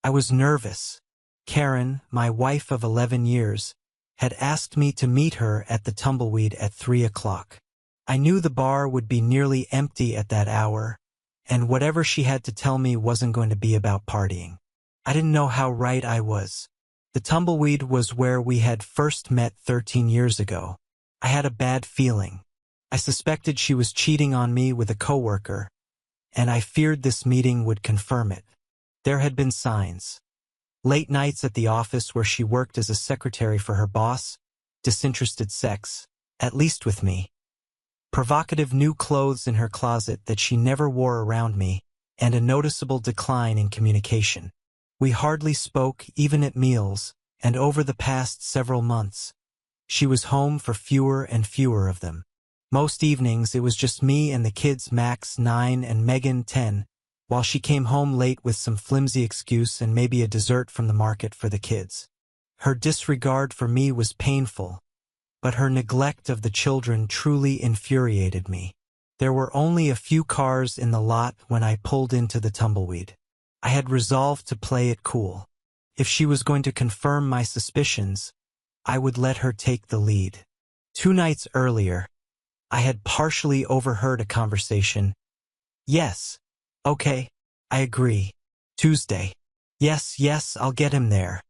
I was nervous. Karen, my wife of 11 years, had asked me to meet her at the Tumbleweed at 3 o'clock. I knew the bar would be nearly empty at that hour, and whatever she had to tell me wasn't going to be about partying. I didn't know how right I was. The Tumbleweed was where we had first met 13 years ago. I had a bad feeling. I suspected she was cheating on me with a coworker, and I feared this meeting would confirm it. There had been signs. Late nights at the office where she worked as a secretary for her boss, disinterested sex, at least with me. Provocative new clothes in her closet that she never wore around me, and a noticeable decline in communication. We hardly spoke, even at meals, and over the past several months, she was home for fewer and fewer of them. Most evenings it was just me and the kids, Max 9 and Megan 10, while she came home late with some flimsy excuse and maybe a dessert from the market for the kids. Her disregard for me was painful, but her neglect of the children truly infuriated me. There were only a few cars in the lot when I pulled into the Tumbleweed. I had resolved to play it cool. If she was going to confirm my suspicions, I would let her take the lead. 2 nights earlier, I had partially overheard a conversation. Yes. Okay. I agree. Tuesday. Yes, I'll get him there.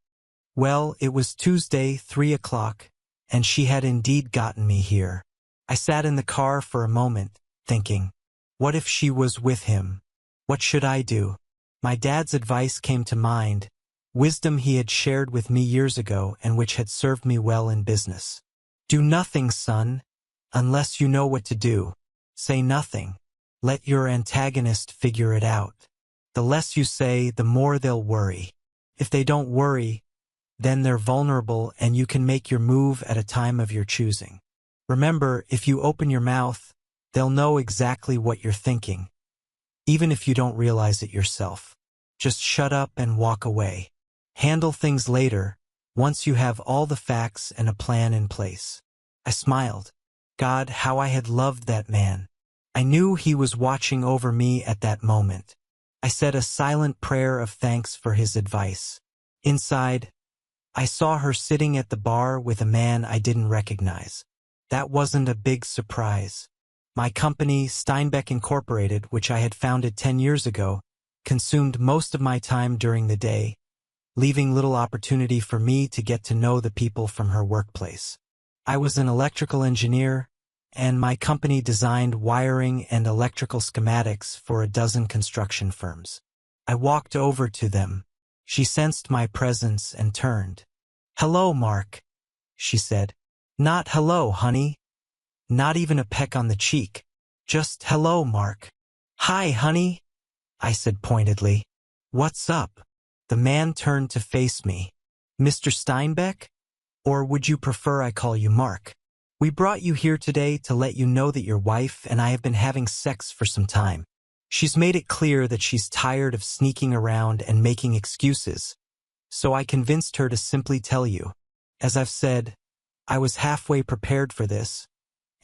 Well, it was Tuesday, 3 o'clock, and she had indeed gotten me here. I sat in the car for a moment, thinking, what if she was with him? What should I do? My dad's advice came to mind, wisdom he had shared with me years ago and which had served me well in business. Do nothing, son, unless you know what to do. Say nothing. Let your antagonist figure it out. The less you say, the more they'll worry. If they don't worry, then they're vulnerable and you can make your move at a time of your choosing. Remember, if you open your mouth, they'll know exactly what you're thinking, even if you don't realize it yourself. Just shut up and walk away. Handle things later, once you have all the facts and a plan in place. I smiled. God, how I had loved that man. I knew he was watching over me at that moment. I said a silent prayer of thanks for his advice. Inside, I saw her sitting at the bar with a man I didn't recognize. That wasn't a big surprise. My company, Steinbeck Incorporated, which I had founded 10 years ago, consumed most of my time during the day, leaving little opportunity for me to get to know the people from her workplace. I was an electrical engineer, and my company designed wiring and electrical schematics for a dozen construction firms. I walked over to them. She sensed my presence and turned. "Hello, Mark," she said. Not "hello, honey." Not even a peck on the cheek. Just "hello, Mark." "Hi, honey," I said pointedly. "What's up?" The man turned to face me. "Mr. Steinbeck? Or would you prefer I call you Mark? We brought you here today to let you know that your wife and I have been having sex for some time. She's made it clear that she's tired of sneaking around and making excuses, so I convinced her to simply tell you. As I've said, I was halfway prepared for this,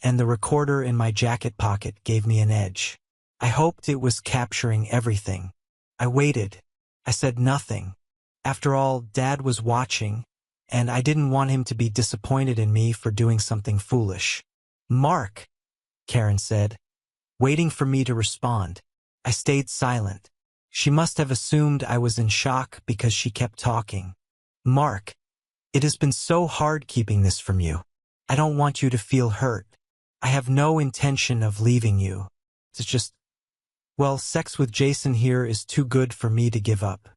and the recorder in my jacket pocket gave me an edge. I hoped it was capturing everything. I waited. I said nothing. After all, Dad was watching, and I didn't want him to be disappointed in me for doing something foolish. "Mark," Karen said, waiting for me to respond. I stayed silent. She must have assumed I was in shock because she kept talking. "Mark, it has been so hard keeping this from you. I don't want you to feel hurt. I have no intention of leaving you. It's just, well, sex with Jason here is too good for me to give up.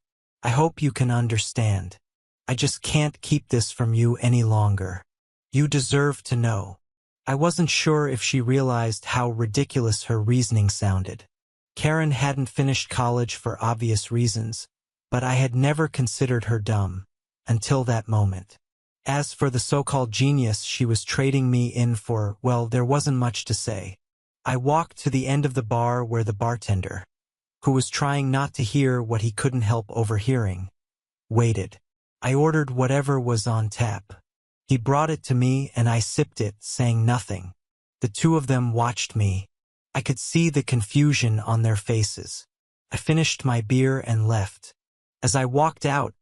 I hope you can understand. I just can't keep this from you any longer. You deserve to know." I wasn't sure if she realized how ridiculous her reasoning sounded. Karen hadn't finished college for obvious reasons, but I had never considered her dumb, until that moment. As for the so-called genius she was trading me in for, well, there wasn't much to say. I walked to the end of the bar where the bartender, who was trying not to hear what he couldn't help overhearing, waited. I ordered whatever was on tap. He brought it to me and I sipped it, saying nothing. The two of them watched me. I could see the confusion on their faces. I finished my beer and left. As I walked out,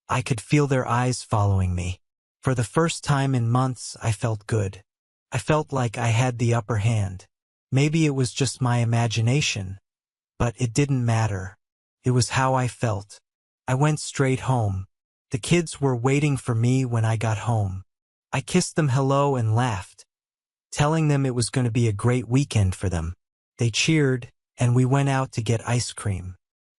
I could feel their eyes following me. For the first time in months, I felt good. I felt like I had the upper hand. Maybe it was just my imagination, but it didn't matter. It was how I felt. I went straight home. The kids were waiting for me when I got home. I kissed them hello and laughed, telling them it was going to be a great weekend for them. They cheered, and we went out to get ice cream.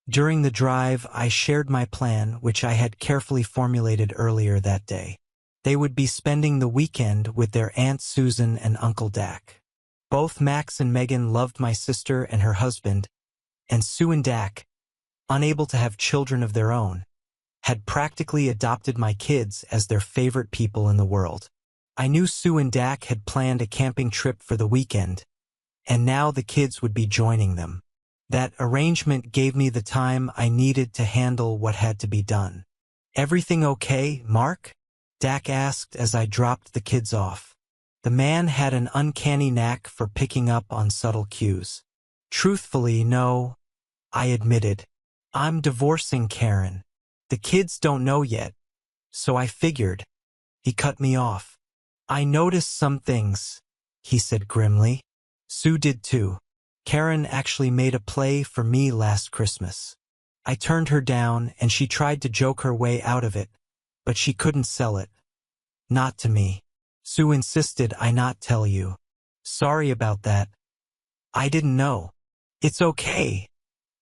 During the drive, I shared my plan, which I had carefully formulated earlier that day. They would be spending the weekend with their Aunt Susan and Uncle Dak. Both Max and Megan loved my sister and her husband, and Sue and Dak, unable to have children of their own, had practically adopted my kids as their favorite people in the world. I knew Sue and Dak had planned a camping trip for the weekend, and now the kids would be joining them. That arrangement gave me the time I needed to handle what had to be done. "Everything okay, Mark?" Dak asked as I dropped the kids off. The man had an uncanny knack for picking up on subtle cues. "Truthfully, no," I admitted. "I'm divorcing Karen. The kids don't know yet, so I figured." He cut me off. "I noticed some things," he said grimly. "Sue did too. Karen actually made a play for me last Christmas. I turned her down and she tried to joke her way out of it, but she couldn't sell it. Not to me. Sue insisted I not tell you. Sorry about that. I didn't know." "It's okay,"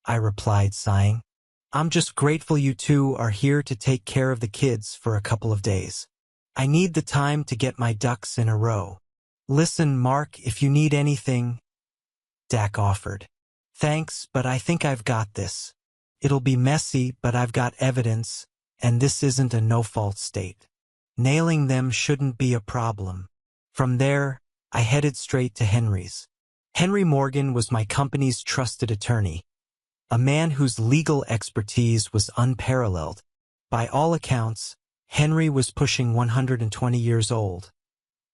I replied, sighing. "I'm just grateful you two are here to take care of the kids for a couple of days. I need the time to get my ducks in a row." "Listen, Mark, if you need anything," Dak offered. "Thanks, but I think I've got this. It'll be messy, but I've got evidence, and this isn't a no-fault state. Nailing them shouldn't be a problem." From there, I headed straight to Henry's. Henry Morgan was my company's trusted attorney, a man whose legal expertise was unparalleled. By all accounts, Henry was pushing 120 years old,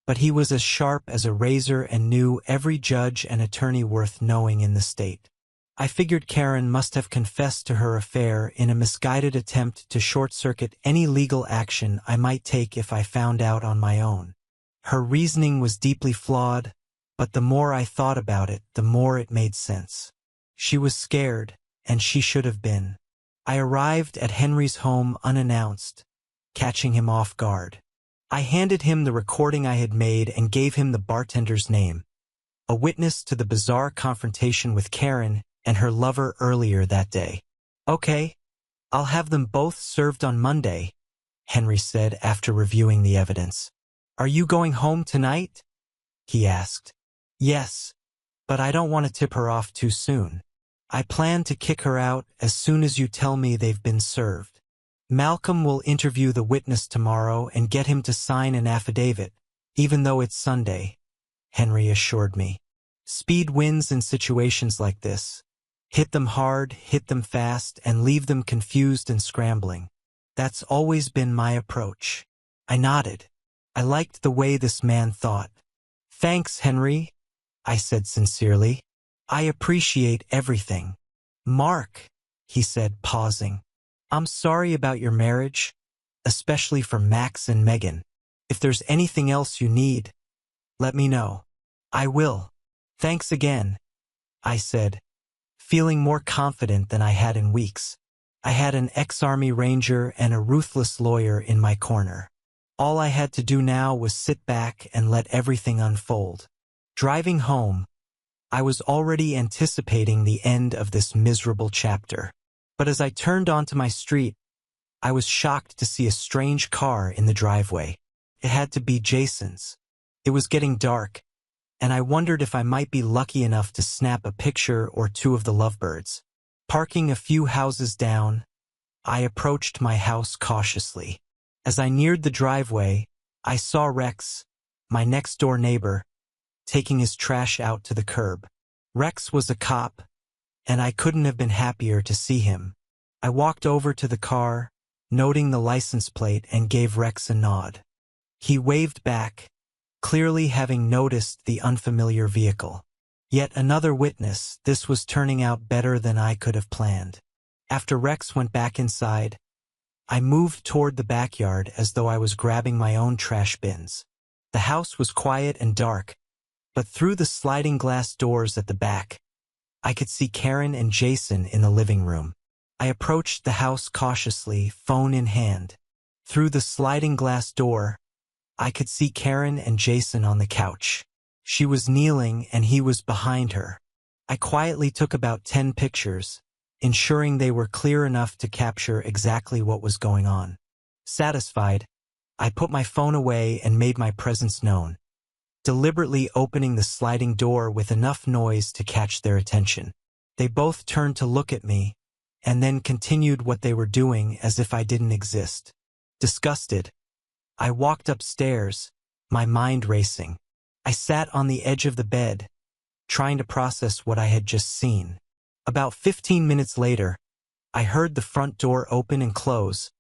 but he was as sharp as a razor and knew every judge and attorney worth knowing in the state. I figured Karen must have confessed to her affair in a misguided attempt to short-circuit any legal action I might take if I found out on my own. Her reasoning was deeply flawed, but the more I thought about it, the more it made sense. She was scared, and she should have been. I arrived at Henry's home unannounced, catching him off guard. I handed him the recording I had made and gave him the bartender's name, a witness to the bizarre confrontation with Karen and her lover earlier that day. "Okay, I'll have them both served on Monday," Henry said after reviewing the evidence. "Are you going home tonight?" he asked. "Yes, but I don't want to tip her off too soon. I plan to kick her out as soon as you tell me they've been served. Malcolm will interview the witness tomorrow and get him to sign an affidavit, even though it's Sunday," Henry assured me. "Speed wins in situations like this. Hit them hard, hit them fast, and leave them confused and scrambling. That's always been my approach." I nodded. I liked the way this man thought. "Thanks, Henry," I said sincerely. "I appreciate everything." "Mark," he said, pausing, "I'm sorry about your marriage, especially for Max and Megan. If there's anything else you need, let me know." "I will. Thanks again," I said, feeling more confident than I had in weeks. I had an ex-Army Ranger and a ruthless lawyer in my corner. All I had to do now was sit back and let everything unfold. Driving home, I was already anticipating the end of this miserable chapter. But as I turned onto my street, I was shocked to see a strange car in the driveway. It had to be Jason's. It was getting dark, and I wondered if I might be lucky enough to snap a picture or two of the lovebirds. Parking a few houses down, I approached my house cautiously. As I neared the driveway, I saw Rex, my next-door neighbor, taking his trash out to the curb. Rex was a cop, and I couldn't have been happier to see him. I walked over to the car, noting the license plate, and gave Rex a nod. He waved back, clearly having noticed the unfamiliar vehicle. Yet another witness. This was turning out better than I could have planned. After Rex went back inside, I moved toward the backyard as though I was grabbing my own trash bins. The house was quiet and dark, but through the sliding glass doors at the back, I could see Karen and Jason in the living room. I approached the house cautiously, phone in hand. Through the sliding glass door, I could see Karen and Jason on the couch. She was kneeling and he was behind her. I quietly took about 10 pictures, ensuring they were clear enough to capture exactly what was going on. Satisfied, I put my phone away and made my presence known, deliberately opening the sliding door with enough noise to catch their attention. They both turned to look at me, and then continued what they were doing as if I didn't exist. Disgusted, I walked upstairs, my mind racing. I sat on the edge of the bed, trying to process what I had just seen. About 15 minutes later, I heard the front door open and close,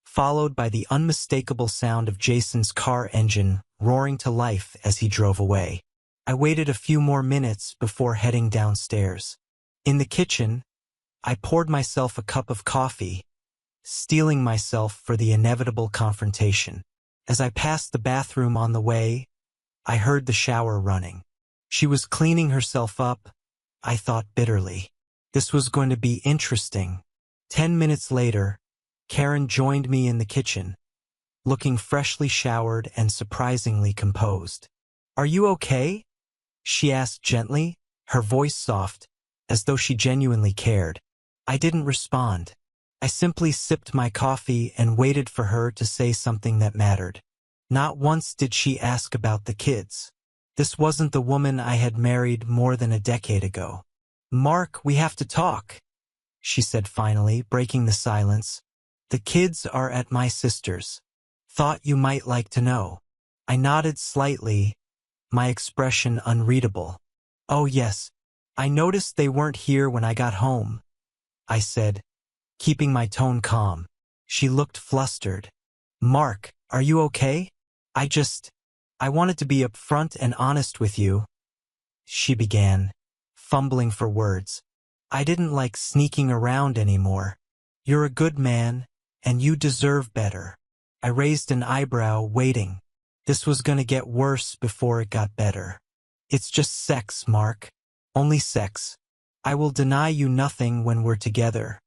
followed by the unmistakable sound of Jason's car engine roaring to life as he drove away. I waited a few more minutes before heading downstairs. In the kitchen, I poured myself a cup of coffee, steeling myself for the inevitable confrontation. As I passed the bathroom on the way, I heard the shower running. She was cleaning herself up, I thought bitterly. This was going to be interesting. 10 minutes later, Karen joined me in the kitchen, looking freshly showered and surprisingly composed. "Are you okay?" she asked gently, her voice soft, as though she genuinely cared. I didn't respond. I simply sipped my coffee and waited for her to say something that mattered. Not once did she ask about the kids. This wasn't the woman I had married more than a decade ago. "Mark, we have to talk," she said finally, breaking the silence. "The kids are at my sister's. Thought you might like to know." I nodded slightly, my expression unreadable. "Oh yes, I noticed they weren't here when I got home," I said, keeping my tone calm. She looked flustered. "Mark, are you okay? I wanted to be upfront and honest with you," she began, fumbling for words. "I didn't like sneaking around anymore. You're a good man, and you deserve better." I raised an eyebrow, waiting. This was going to get worse before it got better. "It's just sex, Mark. Only sex. I will deny you nothing when we're together.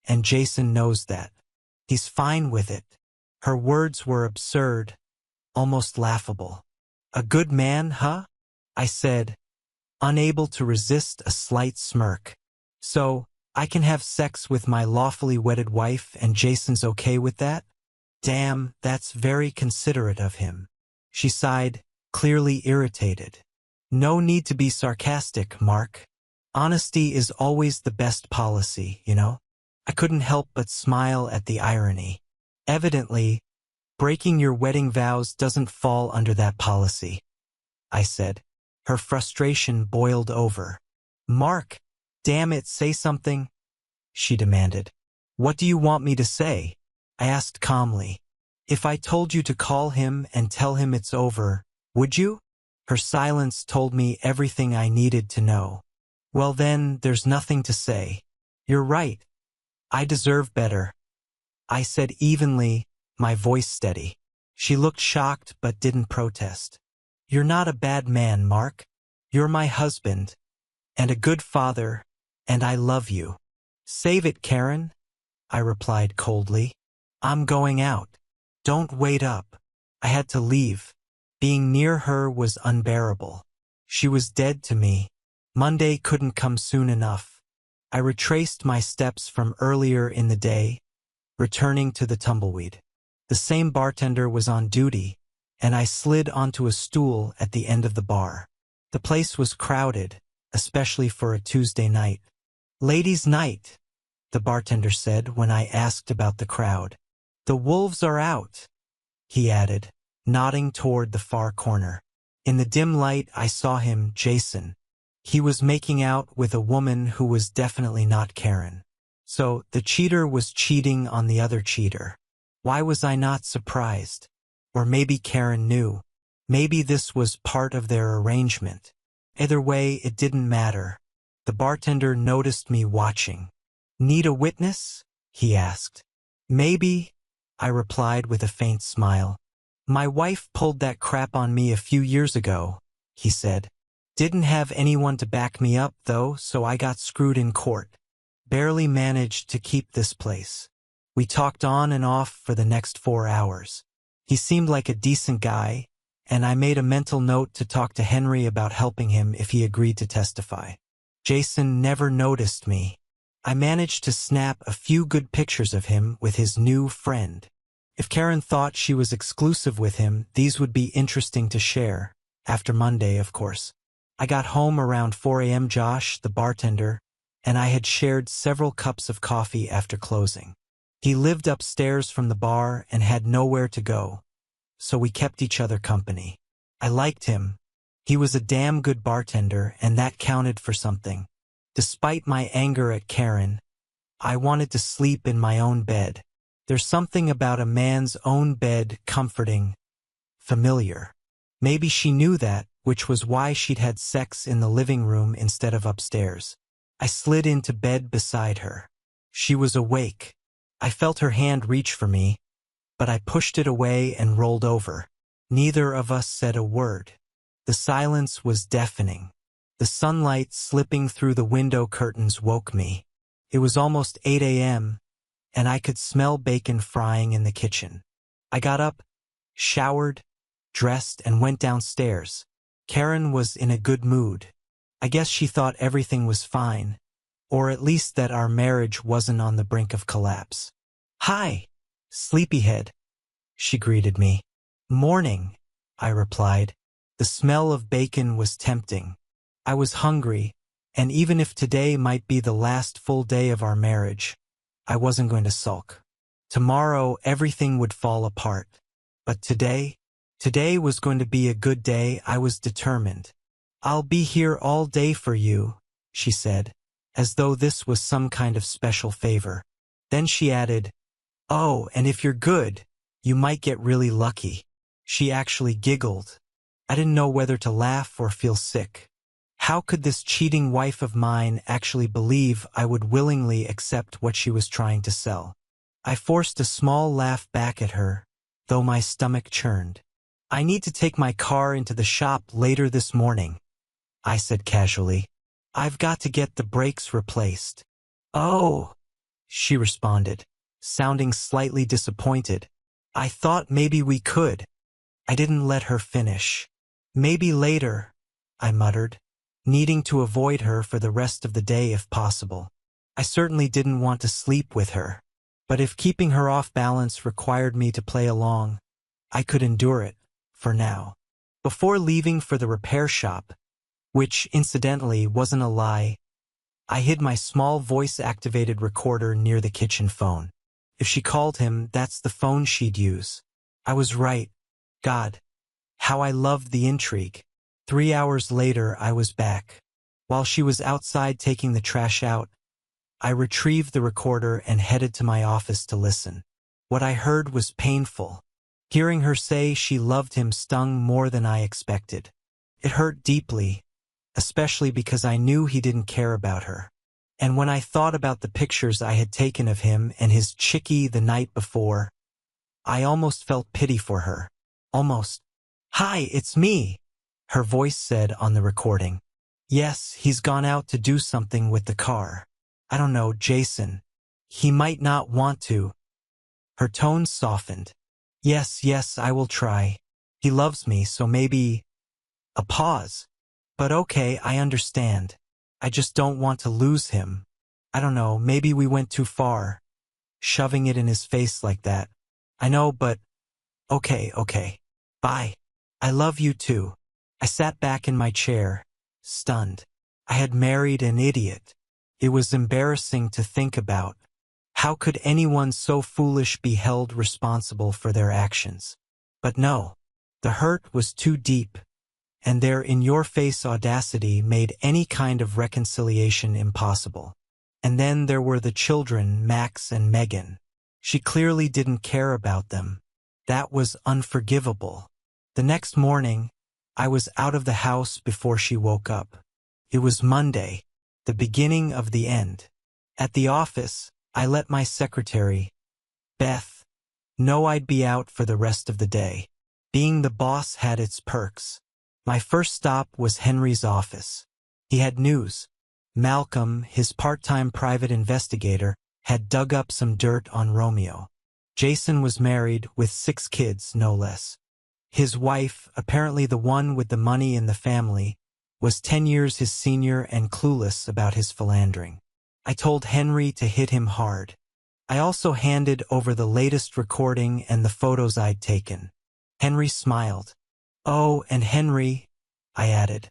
And Jason knows that. He's fine with it." Her words were absurd, almost laughable. "A good man, huh?" I said, unable to resist a slight smirk. "So, I can have sex with my lawfully wedded wife and Jason's okay with that? Damn, that's very considerate of him." She sighed, clearly irritated. "No need to be sarcastic, Mark. Honesty is always the best policy, you know?" I couldn't help but smile at the irony. "Evidently, breaking your wedding vows doesn't fall under that policy," I said. Her frustration boiled over. "Mark, damn it, say something," she demanded. "What do you want me to say?" I asked calmly. "If I told you to call him and tell him it's over, would you?" Her silence told me everything I needed to know. "Well then, there's nothing to say. You're right. I deserve better," I said evenly, my voice steady. She looked shocked but didn't protest. "You're not a bad man, Mark. You're my husband, and a good father, and I love you." "Save it, Karen," I replied coldly. "I'm going out. Don't wait up." I had to leave. Being near her was unbearable. She was dead to me. Monday couldn't come soon enough. I retraced my steps from earlier in the day, returning to the tumbleweed. The same bartender was on duty, and I slid onto a stool at the end of the bar. The place was crowded, especially for a Tuesday night. "Ladies' night," the bartender said when I asked about the crowd. "The wolves are out," he added, nodding toward the far corner. In the dim light I saw him, Jason. He was making out with a woman who was definitely not Karen. So the cheater was cheating on the other cheater. Why was I not surprised? Or maybe Karen knew. Maybe this was part of their arrangement. Either way, it didn't matter. The bartender noticed me watching. Need a witness? He asked. Maybe, I replied with a faint smile. My wife pulled that crap on me a few years ago, he said. Didn't have anyone to back me up, though, so I got screwed in court. Barely managed to keep this place. We talked on and off for the next 4 hours. He seemed like a decent guy, and I made a mental note to talk to Henry about helping him if he agreed to testify. Jason never noticed me. I managed to snap a few good pictures of him with his new friend. If Karen thought she was exclusive with him, these would be interesting to share. After Monday, of course. I got home around 4 a.m. Josh, the bartender, and I had shared several cups of coffee after closing. He lived upstairs from the bar and had nowhere to go, so we kept each other company. I liked him. He was a damn good bartender, and that counted for something. Despite my anger at Karen, I wanted to sleep in my own bed. There's something about a man's own bed comforting, familiar. Maybe she knew that, which was why she'd had sex in the living room instead of upstairs. I slid into bed beside her. She was awake. I felt her hand reach for me, but I pushed it away and rolled over. Neither of us said a word. The silence was deafening. The sunlight slipping through the window curtains woke me. It was almost 8 a.m., and I could smell bacon frying in the kitchen. I got up, showered, dressed, and went downstairs. Karen was in a good mood. I guess she thought everything was fine, or at least that our marriage wasn't on the brink of collapse. "Hi, sleepyhead," she greeted me. "Morning," I replied. The smell of bacon was tempting. I was hungry, and even if today might be the last full day of our marriage, I wasn't going to sulk. Tomorrow everything would fall apart. But today was going to be a good day. I was determined. "I'll be here all day for you," she said, as though this was some kind of special favor. Then she added, "Oh, and if you're good, you might get really lucky." She actually giggled. I didn't know whether to laugh or feel sick. How could this cheating wife of mine actually believe I would willingly accept what she was trying to sell? I forced a small laugh back at her, though my stomach churned. "I need to take my car into the shop later this morning," I said casually. "I've got to get the brakes replaced." "Oh," she responded, sounding slightly disappointed. "I thought maybe we could." I didn't let her finish. "Maybe later," I muttered, needing to avoid her for the rest of the day if possible. I certainly didn't want to sleep with her, but if keeping her off balance required me to play along, I could endure it, for now. Before leaving for the repair shop, which incidentally wasn't a lie, I hid my small voice-activated recorder near the kitchen phone. If she called him, that's the phone she'd use. I was right. God, how I loved the intrigue. 3 hours later, I was back. While she was outside taking the trash out, I retrieved the recorder and headed to my office to listen. What I heard was painful. Hearing her say she loved him stung more than I expected. It hurt deeply, especially because I knew he didn't care about her. And when I thought about the pictures I had taken of him and his chickie the night before, I almost felt pity for her. Almost. "Hi, it's me," her voice said on the recording. "Yes, he's gone out to do something with the car. I don't know, Jason. He might not want to." Her tone softened. Yes, I will try. He loves me, so maybe..." A pause. "But okay, I understand. I just don't want to lose him. I don't know, maybe we went too far, shoving it in his face like that. I know, but... Okay. Bye. I love you too." I sat back in my chair, stunned. I had married an idiot. It was embarrassing to think about. How could anyone so foolish be held responsible for their actions? But no, the hurt was too deep, and their in-your-face audacity made any kind of reconciliation impossible. And then there were the children, Max and Megan. She clearly didn't care about them. That was unforgivable. The next morning, I was out of the house before she woke up. It was Monday, the beginning of the end. At the office, I let my secretary, Beth, know I'd be out for the rest of the day. Being the boss had its perks. My first stop was Henry's office. He had news. Malcolm, his part-time private investigator, had dug up some dirt on Romeo. Jason was married with 6 kids, no less. His wife, apparently the one with the money in the family, was 10 years his senior and clueless about his philandering. I told Henry to hit him hard. I also handed over the latest recording and the photos I'd taken. Henry smiled. "Oh, and Henry," I added,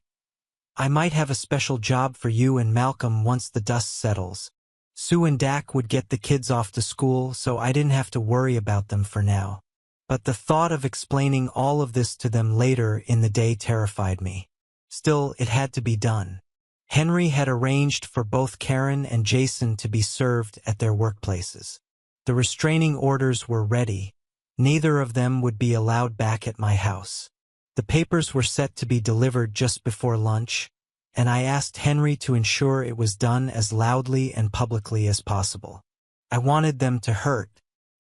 "I might have a special job for you and Malcolm once the dust settles. Sue and Dak would get the kids off to school, so I didn't have to worry about them for now." But the thought of explaining all of this to them later in the day terrified me. Still, it had to be done. Henry had arranged for both Karen and Jason to be served at their workplaces. The restraining orders were ready. Neither of them would be allowed back at my house. The papers were set to be delivered just before lunch, and I asked Henry to ensure it was done as loudly and publicly as possible. I wanted them to hurt.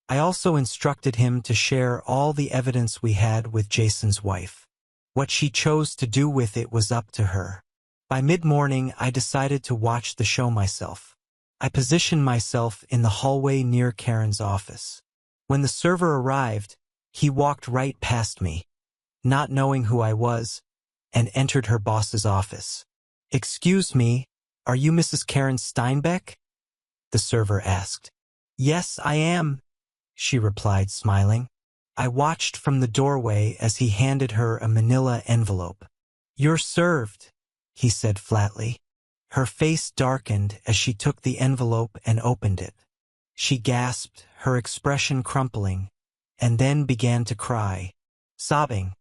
I also instructed him to share all the evidence we had with Jason's wife. What she chose to do with it was up to her. By mid-morning, I decided to watch the show myself. I positioned myself in the hallway near Karen's office. When the server arrived, he walked right past me, not knowing who I was, and entered her boss's office. "Excuse me, are you Mrs. Karen Steinbeck?" the server asked. "Yes, I am," she replied, smiling. I watched from the doorway as he handed her a manila envelope. "You're served," he said flatly. Her face darkened as she took the envelope and opened it. She gasped, her expression crumpling, and then began to cry. Sobbing,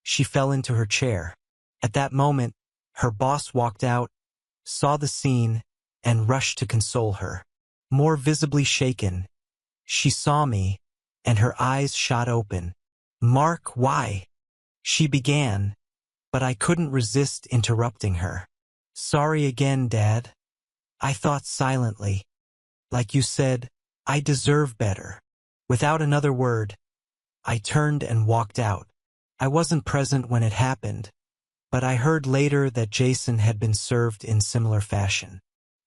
she fell into her chair. At that moment, her boss walked out, saw the scene, and rushed to console her. More visibly shaken, she saw me, and her eyes shot open. "Mark, why?" she began, but I couldn't resist interrupting her. "Sorry again, Dad." I thought silently. Like you said, I deserve better. Without another word, I turned and walked out. I wasn't present when it happened, but I heard later that Jason had been served in similar fashion.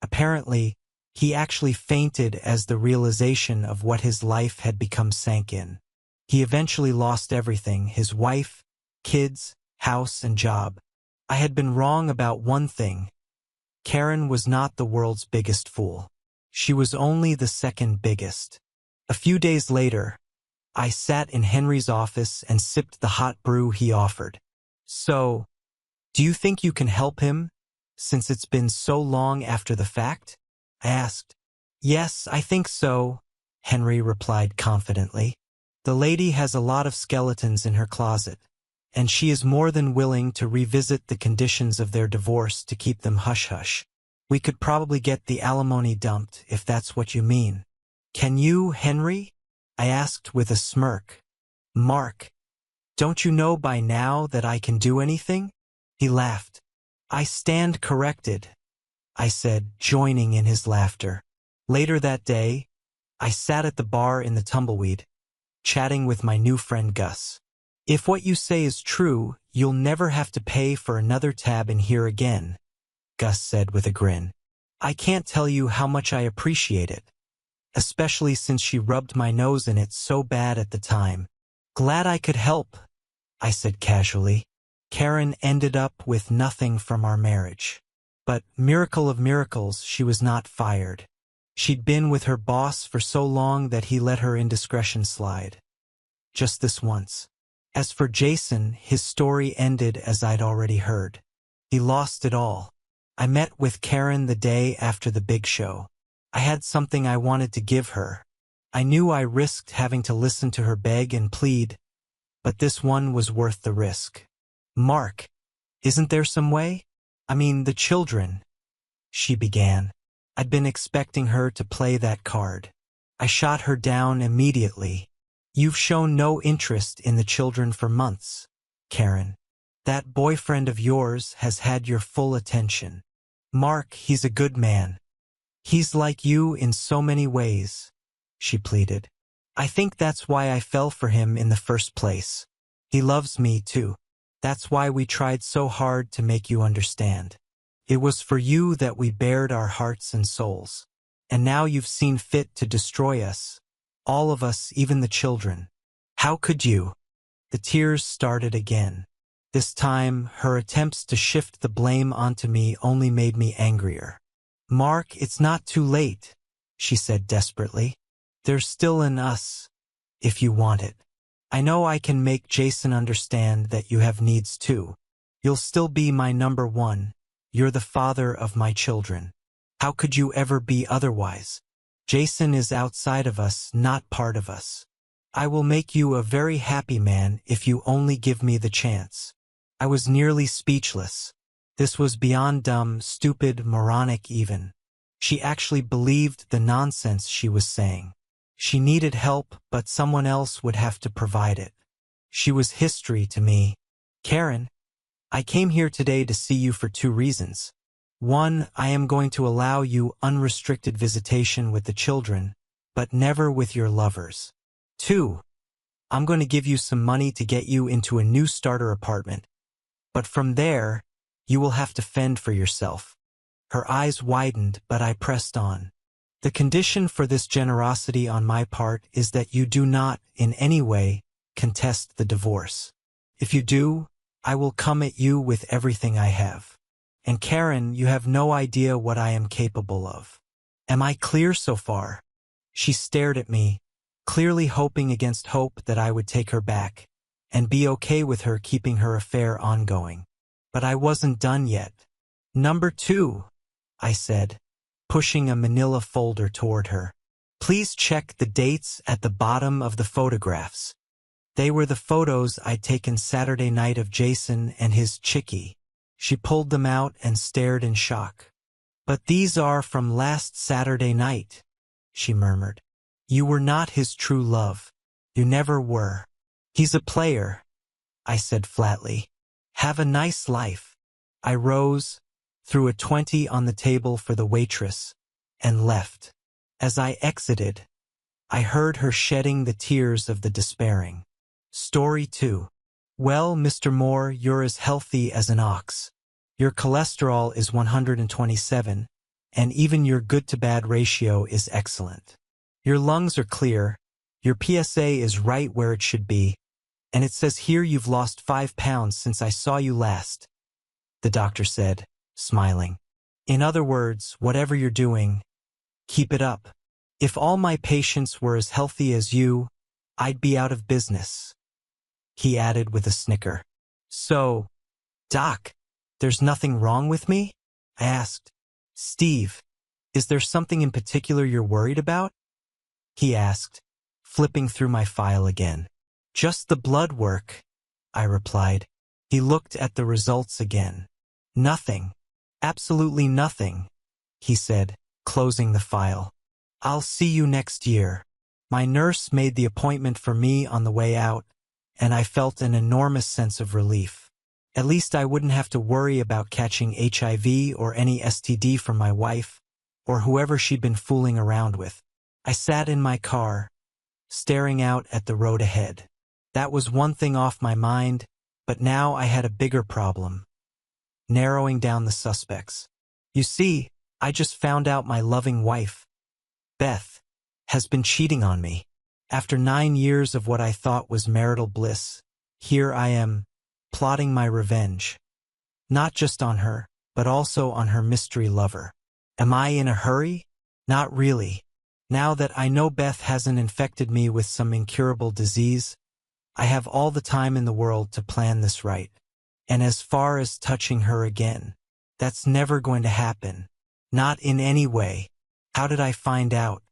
Apparently, he actually fainted as the realization of what his life had become sank in. He eventually lost everything: his wife, kids, house, and job. I had been wrong about one thing. Karen was not the world's biggest fool. She was only the second biggest. A few days later, I sat in Henry's office and sipped the hot brew he offered. "So, do you think you can help him, since it's been so long after the fact?" I asked. "Yes, I think so," Henry replied confidently. "The lady has a lot of skeletons in her closet, and she is more than willing to revisit the conditions of their divorce to keep them hush-hush. We could probably get the alimony dumped, if that's what you mean." "Can you, Henry?" I asked with a smirk. "Mark, don't you know by now that I can do anything?" He laughed. "I stand corrected," I said, joining in his laughter. Later that day, I sat at the bar in the Tumbleweed, chatting with my new friend Gus. "If what you say is true, you'll never have to pay for another tab in here again," Gus said with a grin. "I can't tell you how much I appreciate it, especially since she rubbed my nose in it so bad at the time." "Glad I could help," I said casually. Karen ended up with nothing from our marriage. But, miracle of miracles, she was not fired. She'd been with her boss for so long that he let her indiscretion slide. Just this once. As for Jason, his story ended as I'd already heard. He lost it all. I met with Karen the day after the big show. I had something I wanted to give her. I knew I risked having to listen to her beg and plead, but this one was worth the risk. "Mark, isn't there some way? I mean, the children," she began. I'd been expecting her to play that card. I shot her down immediately. "You've shown no interest in the children for months, Karen. That boyfriend of yours has had your full attention. Mark, he's a good man. He's like you in so many ways, she pleaded. I think that's why I fell for him in the first place. He loves me too. That's why we tried so hard to make you understand. It was for you that we bared our hearts and souls. And now you've seen fit to destroy us. All of us, even the children. How could you? The tears started again. This time, her attempts to shift the blame onto me only made me angrier. Mark, it's not too late, she said desperately. There's still an us, if you want it. I know I can make Jason understand that you have needs too. You'll still be my number one. You're the father of my children. How could you ever be otherwise? Jason is outside of us, not part of us. I will make you a very happy man if you only give me the chance. I was nearly speechless. This was beyond dumb, stupid, moronic even. She actually believed the nonsense she was saying. She needed help, but someone else would have to provide it. She was history to me. Karen, I came here today to see you for 2 reasons. 1, I am going to allow you unrestricted visitation with the children, but never with your lovers. 2, I'm going to give you some money to get you into a new starter apartment. But from there, you will have to fend for yourself. Her eyes widened, but I pressed on. The condition for this generosity on my part is that you do not, in any way, contest the divorce. If you do, I will come at you with everything I have. And Karen, you have no idea what I am capable of. Am I clear so far? She stared at me, clearly hoping against hope that I would take her back, and be okay with her keeping her affair ongoing. But I wasn't done yet. Number 2, I said, pushing a manila folder toward her. Please check the dates at the bottom of the photographs. They were the photos I'd taken Saturday night of Jason and his chickie. She pulled them out and stared in shock. But these are from last Saturday night, she murmured. You were not his true love. You never were. He's a player, I said flatly. Have a nice life. I rose, threw a 20 on the table for the waitress, and left. As I exited, I heard her shedding the tears of the despairing. Story 2. Well, Mr. Moore, you're as healthy as an ox. Your cholesterol is 127, and even your good-to-bad ratio is excellent. Your lungs are clear, your PSA is right where it should be, and it says here you've lost 5 pounds since I saw you last, the doctor said, smiling. In other words, whatever you're doing, keep it up. If all my patients were as healthy as you, I'd be out of business, he added with a snicker. So, Doc, there's nothing wrong with me? I asked. Steve, is there something in particular you're worried about? He asked, flipping through my file again. Just the blood work, I replied. He looked at the results again. Nothing. Absolutely nothing, he said, closing the file. I'll see you next year. My nurse made the appointment for me on the way out, and I felt an enormous sense of relief. At least I wouldn't have to worry about catching HIV or any STD from my wife, or whoever she'd been fooling around with. I sat in my car, staring out at the road ahead. That was one thing off my mind, but now I had a bigger problem. Narrowing down the suspects. You see, I just found out my loving wife, Beth, has been cheating on me. After 9 years of what I thought was marital bliss, here I am, plotting my revenge. Not just on her, but also on her mystery lover. Am I in a hurry? Not really. Now that I know Beth hasn't infected me with some incurable disease, I have all the time in the world to plan this right. And as far as touching her again, that's never going to happen. Not in any way. How did I find out?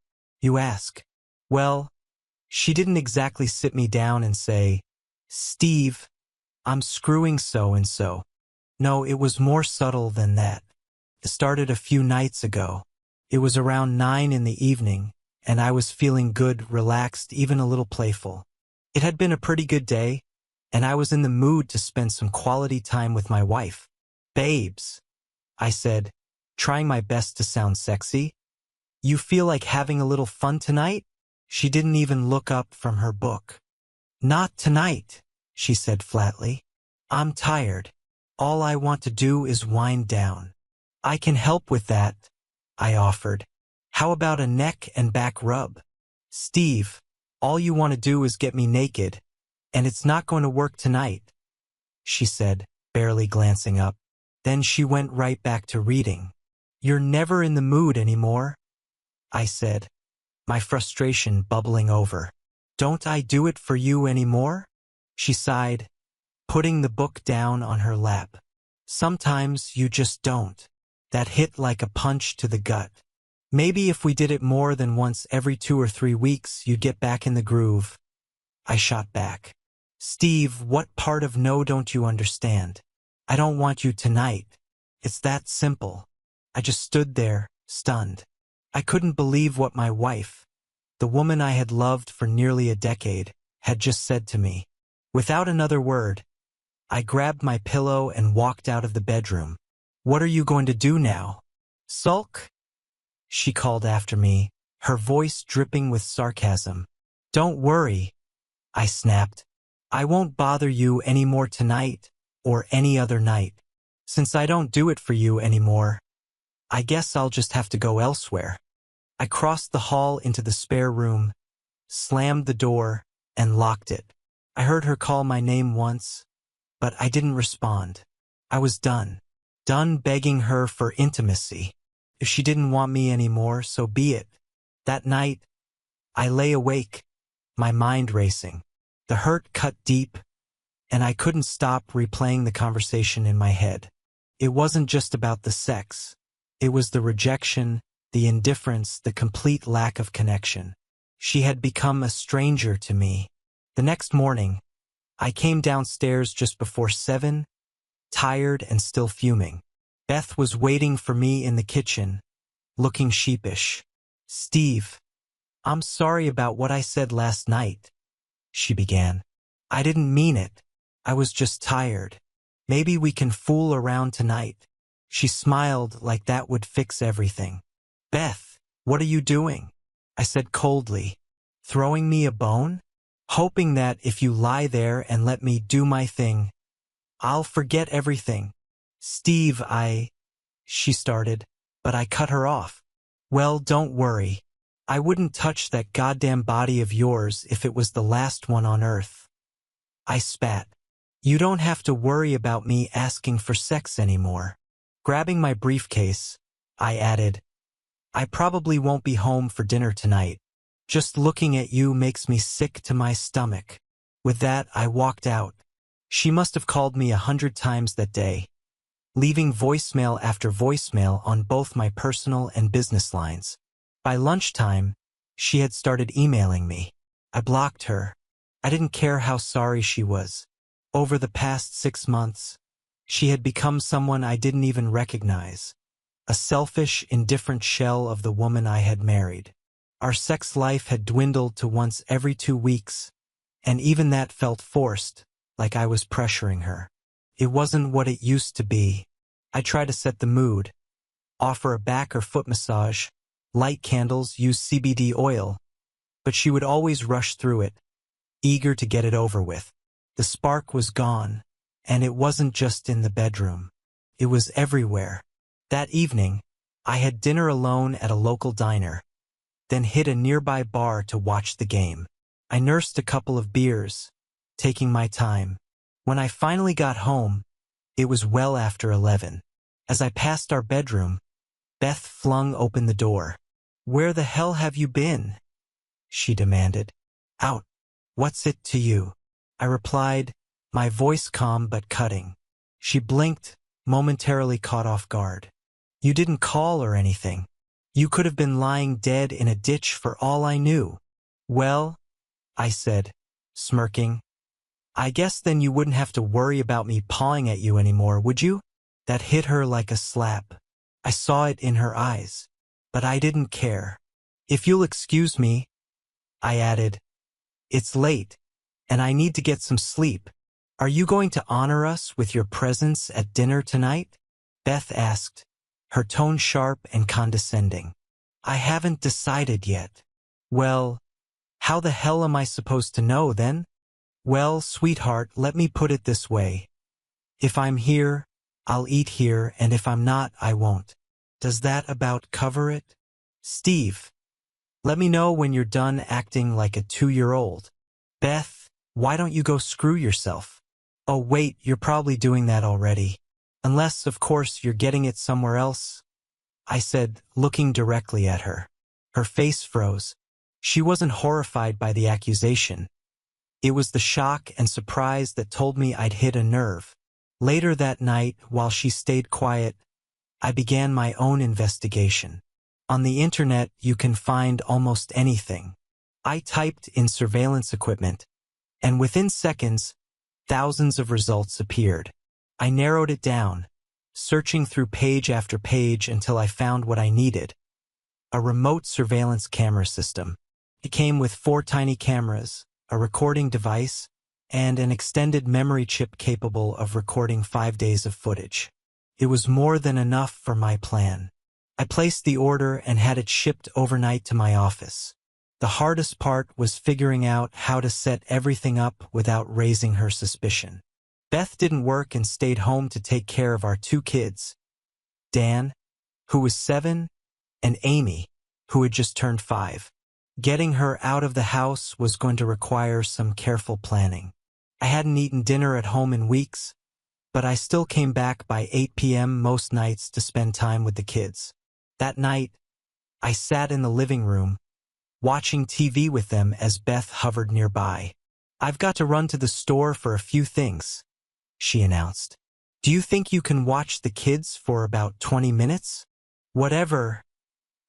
You ask. Well, she didn't exactly sit me down and say, Steve, I'm screwing so-and-so. No, it was more subtle than that. It started a few nights ago. It was around 9 in the evening, and I was feeling good, relaxed, even a little playful. It had been a pretty good day, and I was in the mood to spend some quality time with my wife. Babes, I said, trying my best to sound sexy. You feel like having a little fun tonight? She didn't even look up from her book. Not tonight, she said flatly. I'm tired. All I want to do is wind down. I can help with that, I offered. How about a neck and back rub? Steve, all you want to do is get me naked, and it's not going to work tonight, she said, barely glancing up. Then she went right back to reading. You're never in the mood anymore, I said, my frustration bubbling over. Don't I do it for you anymore? She sighed, putting the book down on her lap. Sometimes you just don't. That hit like a punch to the gut. Maybe if we did it more than once every 2 or 3 weeks, you'd get back in the groove. I shot back. Steve, what part of no don't you understand? I don't want you tonight. It's that simple. I just stood there, stunned. I couldn't believe what my wife, the woman I had loved for nearly a decade, had just said to me. Without another word, I grabbed my pillow and walked out of the bedroom. What are you going to do now? Sulk? She called after me, her voice dripping with sarcasm. Don't worry, I snapped. I won't bother you any more tonight or any other night. Since I don't do it for you anymore, I guess I'll just have to go elsewhere. I crossed the hall into the spare room, slammed the door, and locked it. I heard her call my name once, but I didn't respond. I was done. Done begging her for intimacy. If she didn't want me anymore, so be it. That night, I lay awake, my mind racing. The hurt cut deep, and I couldn't stop replaying the conversation in my head. It wasn't just about the sex. It was the rejection, the indifference, the complete lack of connection. She had become a stranger to me. The next morning, I came downstairs just before 7, tired and still fuming. Beth was waiting for me in the kitchen, looking sheepish. Steve, I'm sorry about what I said last night, she began. I didn't mean it. I was just tired. Maybe we can fool around tonight. She smiled like that would fix everything. Beth, what are you doing? I said coldly. Throwing me a bone? Hoping that if you lie there and let me do my thing, I'll forget everything. Steve, she started, but I cut her off. Well, don't worry. I wouldn't touch that goddamn body of yours if it was the last one on earth. I spat. You don't have to worry about me asking for sex anymore. Grabbing my briefcase, I added, I probably won't be home for dinner tonight. Just looking at you makes me sick to my stomach. With that, I walked out. She must have called me 100 times that day, leaving voicemail after voicemail on both my personal and business lines. By lunchtime, she had started emailing me. I blocked her. I didn't care how sorry she was. Over the past 6 months, she had become someone I didn't even recognize. A selfish, indifferent shell of the woman I had married. Our sex life had dwindled to once every 2 weeks, and even that felt forced, like I was pressuring her. It wasn't what it used to be. I tried to set the mood, offer a back or foot massage, light candles, use CBD oil, but she would always rush through it, eager to get it over with. The spark was gone, and it wasn't just in the bedroom. It was everywhere. That evening, I had dinner alone at a local diner, then hit a nearby bar to watch the game. I nursed a couple of beers, taking my time. When I finally got home, it was well after 11. As I passed our bedroom, Beth flung open the door. Where the hell have you been? She demanded. Out. What's it to you? I replied, my voice calm but cutting. She blinked, momentarily caught off guard. You didn't call or anything. You could have been lying dead in a ditch for all I knew. Well, I said, smirking, I guess then you wouldn't have to worry about me pawing at you anymore, would you? That hit her like a slap. I saw it in her eyes, but I didn't care. If you'll excuse me, I added, it's late, and I need to get some sleep. Are you going to honor us with your presence at dinner tonight? Beth asked, her tone sharp and condescending. I haven't decided yet. Well, how the hell am I supposed to know then? Well, sweetheart, let me put it this way. If I'm here, I'll eat here, and if I'm not, I won't. Does that about cover it? Steve, let me know when you're done acting like a 2-year-old. Beth, why don't you go screw yourself? Oh wait, you're probably doing that already. Unless, of course, you're getting it somewhere else, I said, looking directly at her. Her face froze. She wasn't horrified by the accusation. It was the shock and surprise that told me I'd hit a nerve. Later that night, while she stayed quiet, I began my own investigation. On the internet, you can find almost anything. I typed in surveillance equipment, and within seconds, thousands of results appeared. I narrowed it down, searching through page after page until I found what I needed: a remote surveillance camera system. It came with 4 tiny cameras, a recording device, and an extended memory chip capable of recording 5 days of footage. It was more than enough for my plan. I placed the order and had it shipped overnight to my office. The hardest part was figuring out how to set everything up without raising her suspicion. Beth didn't work and stayed home to take care of our 2 kids, Dan, who was 7, and Amy, who had just turned 5. Getting her out of the house was going to require some careful planning. I hadn't eaten dinner at home in weeks, but I still came back by 8 p.m. most nights to spend time with the kids. That night, I sat in the living room, watching TV with them as Beth hovered nearby. I've got to run to the store for a few things, she announced. Do you think you can watch the kids for about 20 minutes? Whatever,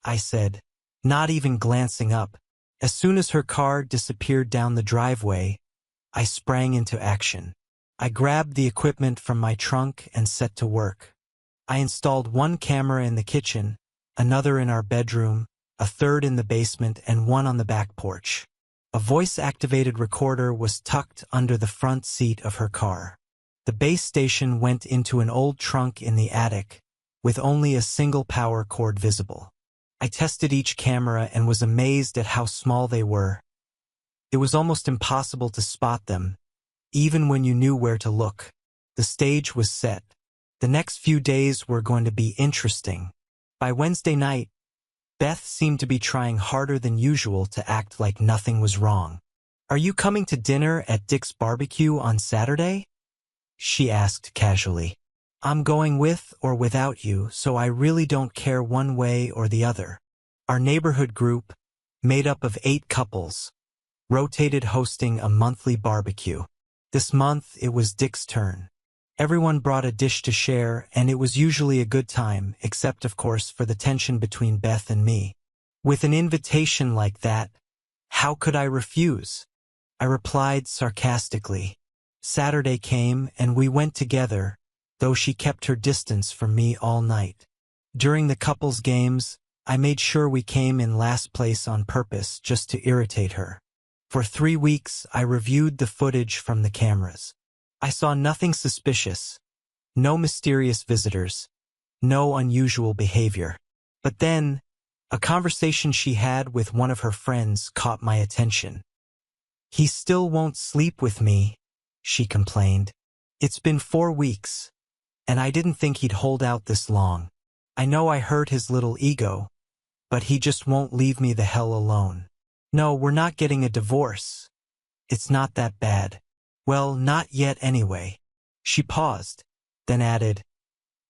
I said, not even glancing up. As soon as her car disappeared down the driveway, I sprang into action. I grabbed the equipment from my trunk and set to work. I installed 1 camera in the kitchen, another in our bedroom, a third in the basement, and 1 on the back porch. A voice-activated recorder was tucked under the front seat of her car. The base station went into an old trunk in the attic, with only a single power cord visible. I tested each camera and was amazed at how small they were. It was almost impossible to spot them, even when you knew where to look. The stage was set. The next few days were going to be interesting. By Wednesday night, Beth seemed to be trying harder than usual to act like nothing was wrong. Are you coming to dinner at Dick's Barbecue on Saturday? She asked casually. I'm going with or without you, so I really don't care one way or the other. Our neighborhood group, made up of 8 couples, rotated hosting a monthly barbecue. This month, it was Dick's turn. Everyone brought a dish to share, and it was usually a good time, except, of course, for the tension between Beth and me. With an invitation like that, how could I refuse? I replied sarcastically. Saturday came, and we went together, though she kept her distance from me all night. During the couples' games, I made sure we came in last place on purpose just to irritate her. For 3 weeks, I reviewed the footage from the cameras. I saw nothing suspicious, no mysterious visitors, no unusual behavior. But then, a conversation she had with one of her friends caught my attention. He still won't sleep with me, she complained. It's been 4 weeks, and I didn't think he'd hold out this long. I know I hurt his little ego, but he just won't leave me the hell alone. No, we're not getting a divorce. It's not that bad. Well, not yet anyway. She paused, then added,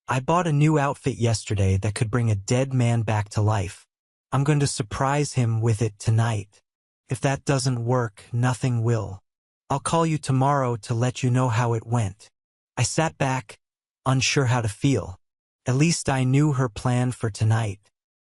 I bought a new outfit yesterday that could bring a dead man back to life. I'm going to surprise him with it tonight. If that doesn't work, nothing will. I'll call you tomorrow to let you know how it went. I sat back, unsure how to feel. At least I knew her plan for tonight.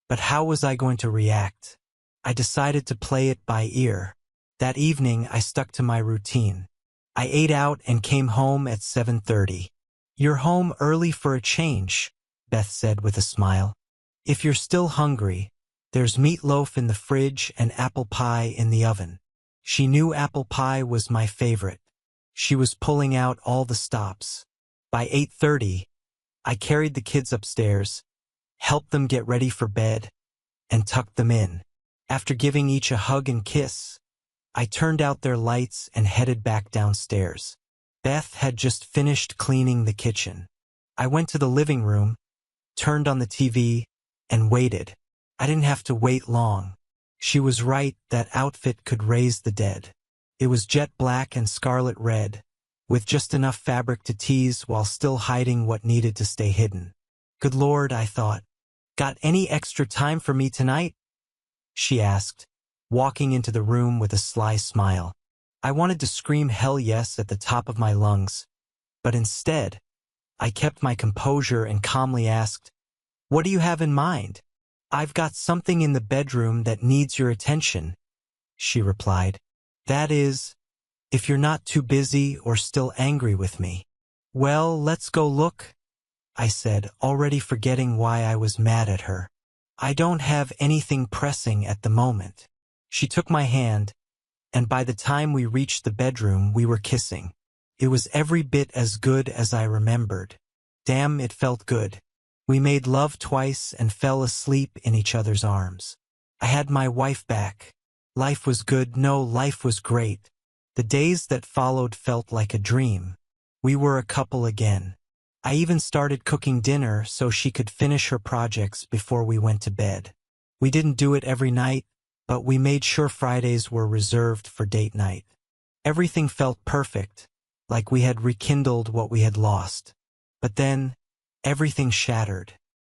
But how was I going to react? I decided to play it by ear. That evening, I stuck to my routine. I ate out and came home at 7:30. You're home early for a change, Beth said with a smile. If you're still hungry, there's meatloaf in the fridge and apple pie in the oven. She knew apple pie was my favorite. She was pulling out all the stops. By 8:30, I carried the kids upstairs, helped them get ready for bed, and tucked them in. After giving each a hug and kiss, I turned out their lights and headed back downstairs. Beth had just finished cleaning the kitchen. I went to the living room, turned on the TV, and waited. I didn't have to wait long. She was right, that outfit could raise the dead. It was jet black and scarlet red, with just enough fabric to tease while still hiding what needed to stay hidden. Good Lord, I thought. Got any extra time for me tonight? She asked, walking into the room with a sly smile. I wanted to scream hell yes at the top of my lungs, but instead, I kept my composure and calmly asked, "What do you have in mind?" "I've got something in the bedroom that needs your attention," she replied. "That is, if you're not too busy or still angry with me." "Well, let's go look," I said, already forgetting why I was mad at her. "I don't have anything pressing at the moment." She took my hand, and by the time we reached the bedroom, we were kissing. It was every bit as good as I remembered. Damn, it felt good. We made love twice and fell asleep in each other's arms. I had my wife back. Life was good. No, life was great. The days that followed felt like a dream. We were a couple again. I even started cooking dinner so she could finish her projects before we went to bed. We didn't do it every night, but we made sure Fridays were reserved for date night. Everything felt perfect, like we had rekindled what we had lost. But then, everything shattered.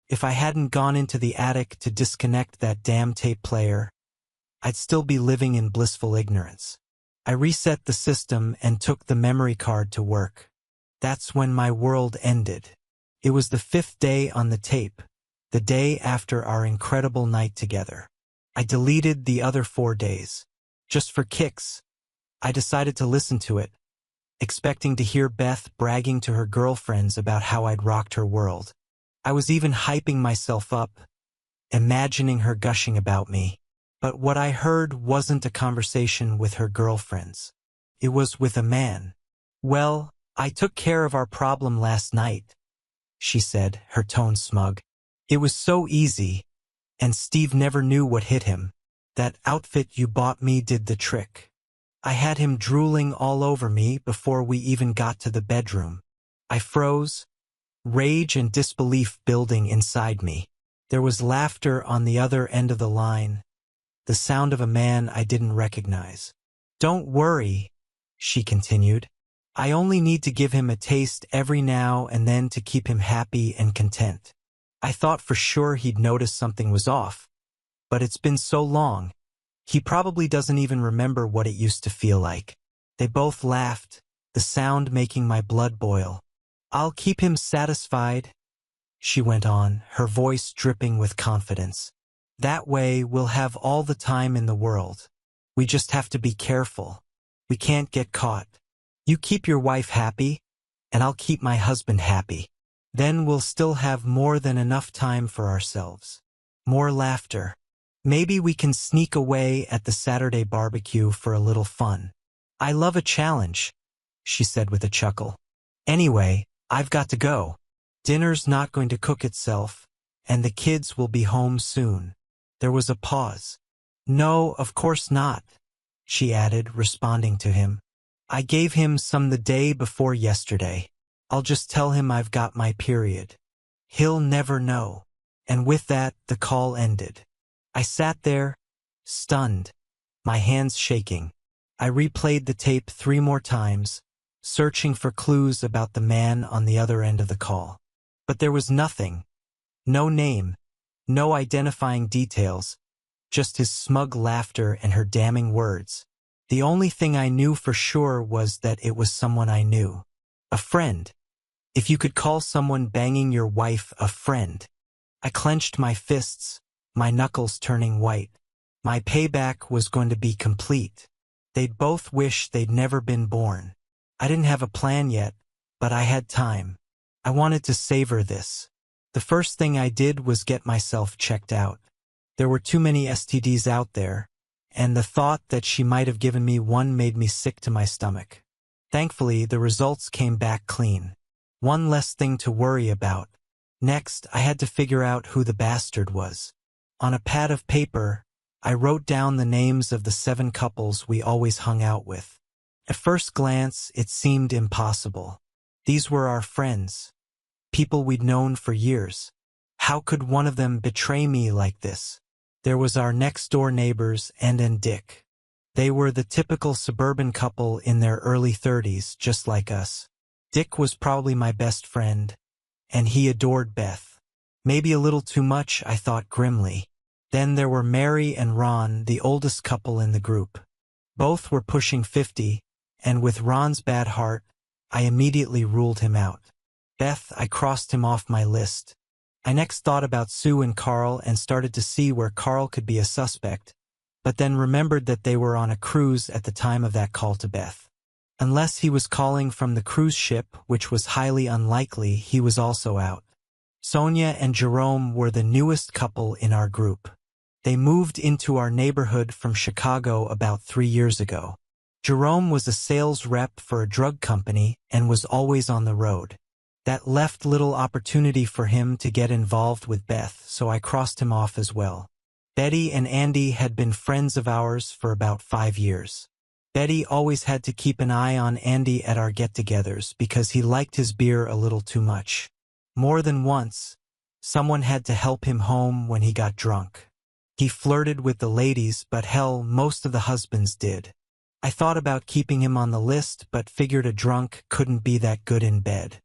If I hadn't gone into the attic to disconnect that damn tape player, I'd still be living in blissful ignorance. I reset the system and took the memory card to work. That's when my world ended. It was the 5th day on the tape, the day after our incredible night together. I deleted the other 4 days. Just for kicks, I decided to listen to it, expecting to hear Beth bragging to her girlfriends about how I'd rocked her world. I was even hyping myself up, imagining her gushing about me. But what I heard wasn't a conversation with her girlfriends. It was with a man. "Well, I took care of our problem last night," she said, her tone smug. "It was so easy, and Steve never knew what hit him. That outfit you bought me did the trick. I had him drooling all over me before we even got to the bedroom." I froze, rage and disbelief building inside me. There was laughter on the other end of the line, the sound of a man I didn't recognize. "Don't worry," she continued. "I only need to give him a taste every now and then to keep him happy and content." I thought for sure he'd notice something was off, but it's been so long. He probably doesn't even remember what it used to feel like. They both laughed, the sound making my blood boil. "I'll keep him satisfied," she went on, her voice dripping with confidence. "That way we'll have all the time in the world. We just have to be careful. We can't get caught. You keep your wife happy, and I'll keep my husband happy. Then we'll still have more than enough time for ourselves." More laughter. "Maybe we can sneak away at the Saturday barbecue for a little fun. I love a challenge," she said with a chuckle. "Anyway, I've got to go. Dinner's not going to cook itself, and the kids will be home soon." There was a pause. "No, of course not," she added, responding to him. "I gave him some the day before yesterday. I'll just tell him I've got my period. He'll never know." And with that, the call ended. I sat there, stunned, my hands shaking. I replayed the tape 3 more times, searching for clues about the man on the other end of the call. But there was nothing. No name, no identifying details, just his smug laughter and her damning words. The only thing I knew for sure was that it was someone I knew. A friend. If you could call someone banging your wife a friend. I clenched my fists, my knuckles turning white. My payback was going to be complete. They'd both wish they'd never been born. I didn't have a plan yet, but I had time. I wanted to savor this. The first thing I did was get myself checked out. There were too many STDs out there, and the thought that she might have given me one made me sick to my stomach. Thankfully, the results came back clean. One less thing to worry about. Next, I had to figure out who the bastard was. On a pad of paper, I wrote down the names of the 7 couples we always hung out with. At first glance, it seemed impossible. These were our friends, people we'd known for years. How could one of them betray me like this? There was our next-door neighbors, Ann and Dick. They were the typical suburban couple in their early 30s, just like us. Dick was probably my best friend, and he adored Beth. Maybe a little too much, I thought grimly. Then there were Mary and Ron, the oldest couple in the group. Both were pushing 50, and with Ron's bad heart, I immediately ruled him out. Beth, I crossed him off my list. I next thought about Sue and Carl and started to see where Carl could be a suspect, but then remembered that they were on a cruise at the time of that call to Beth. Unless he was calling from the cruise ship, which was highly unlikely, he was also out. Sonia and Jerome were the newest couple in our group. They moved into our neighborhood from Chicago about 3 years ago. Jerome was a sales rep for a drug company and was always on the road. That left little opportunity for him to get involved with Beth, so I crossed him off as well. Betty and Andy had been friends of ours for about 5 years. Betty always had to keep an eye on Andy at our get-togethers because he liked his beer a little too much. More than once, someone had to help him home when he got drunk. He flirted with the ladies, but hell, most of the husbands did. I thought about keeping him on the list, but figured a drunk couldn't be that good in bed.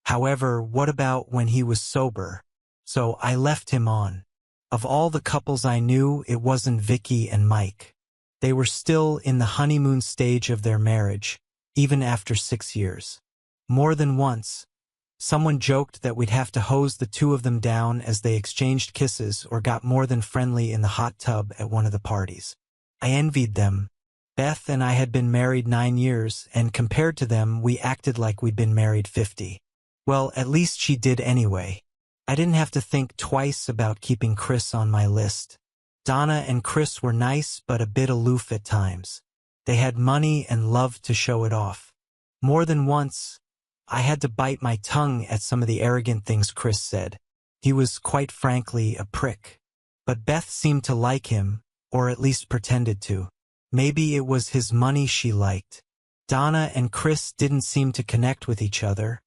However, what about when he was sober? So I left him on. Of all the couples I knew, it wasn't Vicky and Mike. They were still in the honeymoon stage of their marriage, even after 6 years. More than once, someone joked that we'd have to hose the 2 of them down as they exchanged kisses or got more than friendly in the hot tub at one of the parties. I envied them. Beth and I had been married 9 years, and compared to them, we acted like we'd been married 50. Well, at least she did anyway. I didn't have to think twice about keeping Chris on my list. Donna and Chris were nice but a bit aloof at times. They had money and loved to show it off. More than once, I had to bite my tongue at some of the arrogant things Chris said. He was quite frankly a prick. But Beth seemed to like him, or at least pretended to. Maybe it was his money she liked. Donna and Chris didn't seem to connect with each other,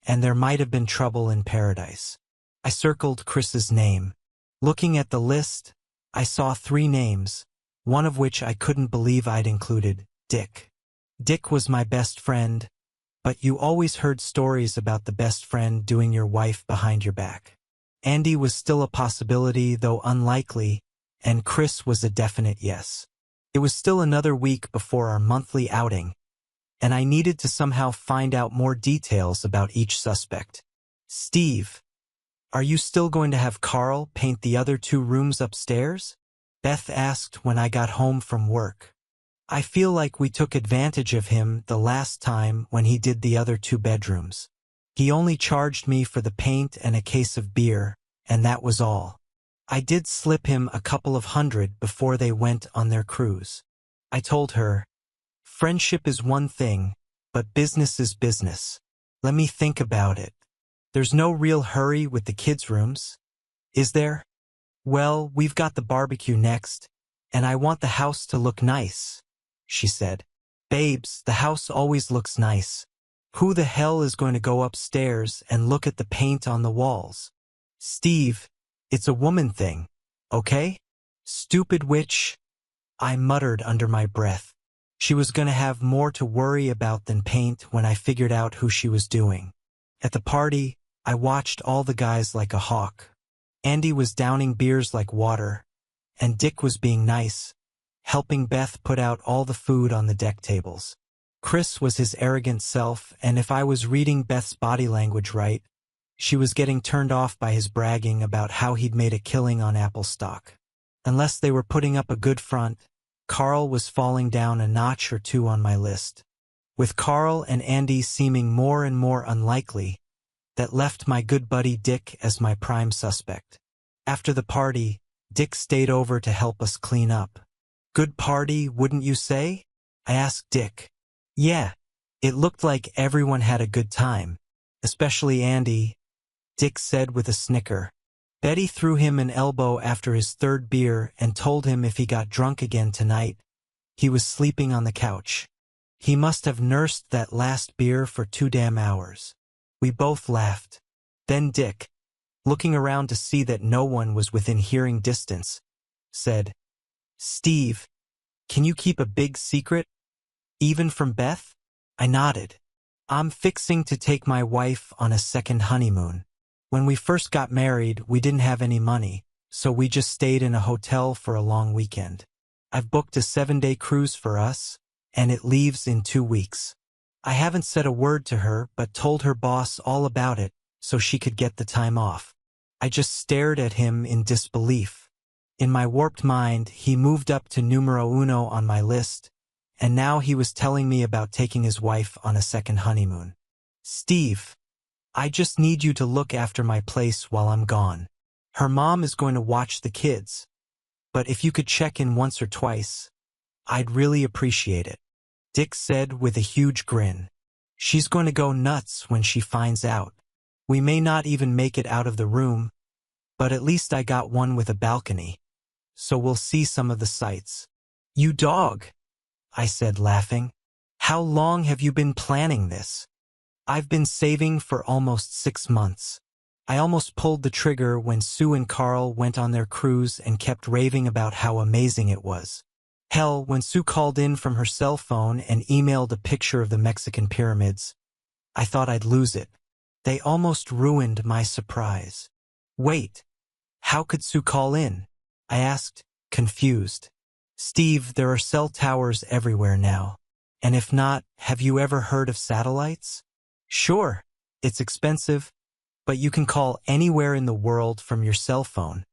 and there might have been trouble in paradise. I circled Chris's name. Looking at the list, I saw 3 names, one of which I couldn't believe I'd included, Dick. Dick was my best friend, but you always heard stories about the best friend doing your wife behind your back. Andy was still a possibility, though unlikely, and Chris was a definite yes. It was still another week before our monthly outing, and I needed to somehow find out more details about each suspect. Steve, are you still going to have Carl paint the other 2 rooms upstairs? Beth asked when I got home from work. I feel like we took advantage of him the last time when he did the other 2 bedrooms. He only charged me for the paint and a case of beer, and that was all. I did slip him a couple of $100 before they went on their cruise. I told her, friendship is one thing, but business is business. Let me think about it. There's no real hurry with the kids' rooms, is there? Well, we've got the barbecue next, and I want the house to look nice, she said. Babes, the house always looks nice. Who the hell is going to go upstairs and look at the paint on the walls? Steve, it's a woman thing, okay? Stupid witch, I muttered under my breath. She was going to have more to worry about than paint when I figured out who she was doing. At the party, I watched all the guys like a hawk. Andy was downing beers like water, and Dick was being nice, helping Beth put out all the food on the deck tables. Chris was his arrogant self, and if I was reading Beth's body language right, she was getting turned off by his bragging about how he'd made a killing on Apple stock. Unless they were putting up a good front, Carl was falling down a notch or 2 on my list. With Carl and Andy seeming more and more unlikely, that left my good buddy Dick as my prime suspect. After the party, Dick stayed over to help us clean up. Good party, wouldn't you say? I asked Dick. Yeah, it looked like everyone had a good time, especially Andy, Dick said with a snicker. Betty threw him an elbow after his third beer and told him if he got drunk again tonight, he was sleeping on the couch. He must have nursed that last beer for 2 damn hours. We both laughed. Then Dick, looking around to see that no one was within hearing distance, said, "Steve, can you keep a big secret? Even from Beth?" I nodded. "I'm fixing to take my wife on a second honeymoon. When we first got married, we didn't have any money, so we just stayed in a hotel for a long weekend. I've booked a 7-day cruise for us, and it leaves in 2 weeks. I haven't said a word to her, but told her boss all about it so she could get the time off." I just stared at him in disbelief. In my warped mind, he moved up to numero uno on my list, and now he was telling me about taking his wife on a second honeymoon. "Steve, I just need you to look after my place while I'm gone. Her mom is going to watch the kids, but if you could check in once or twice, I'd really appreciate it," Dick said with a huge grin. "She's going to go nuts when she finds out. We may not even make it out of the room, but at least I got one with a balcony, so we'll see some of the sights." "You dog," I said, laughing. "How long have you been planning this?" "I've been saving for almost 6 months. I almost pulled the trigger when Sue and Carl went on their cruise and kept raving about how amazing it was. Hell, when Sue called in from her cell phone and emailed a picture of the Mexican pyramids, I thought I'd lose it. They almost ruined my surprise." "Wait, how could Sue call in?" I asked, confused. "Steve, there are cell towers everywhere now. And if not, have you ever heard of satellites?" "Sure, it's expensive, but you can call anywhere in the world from your cell phone,"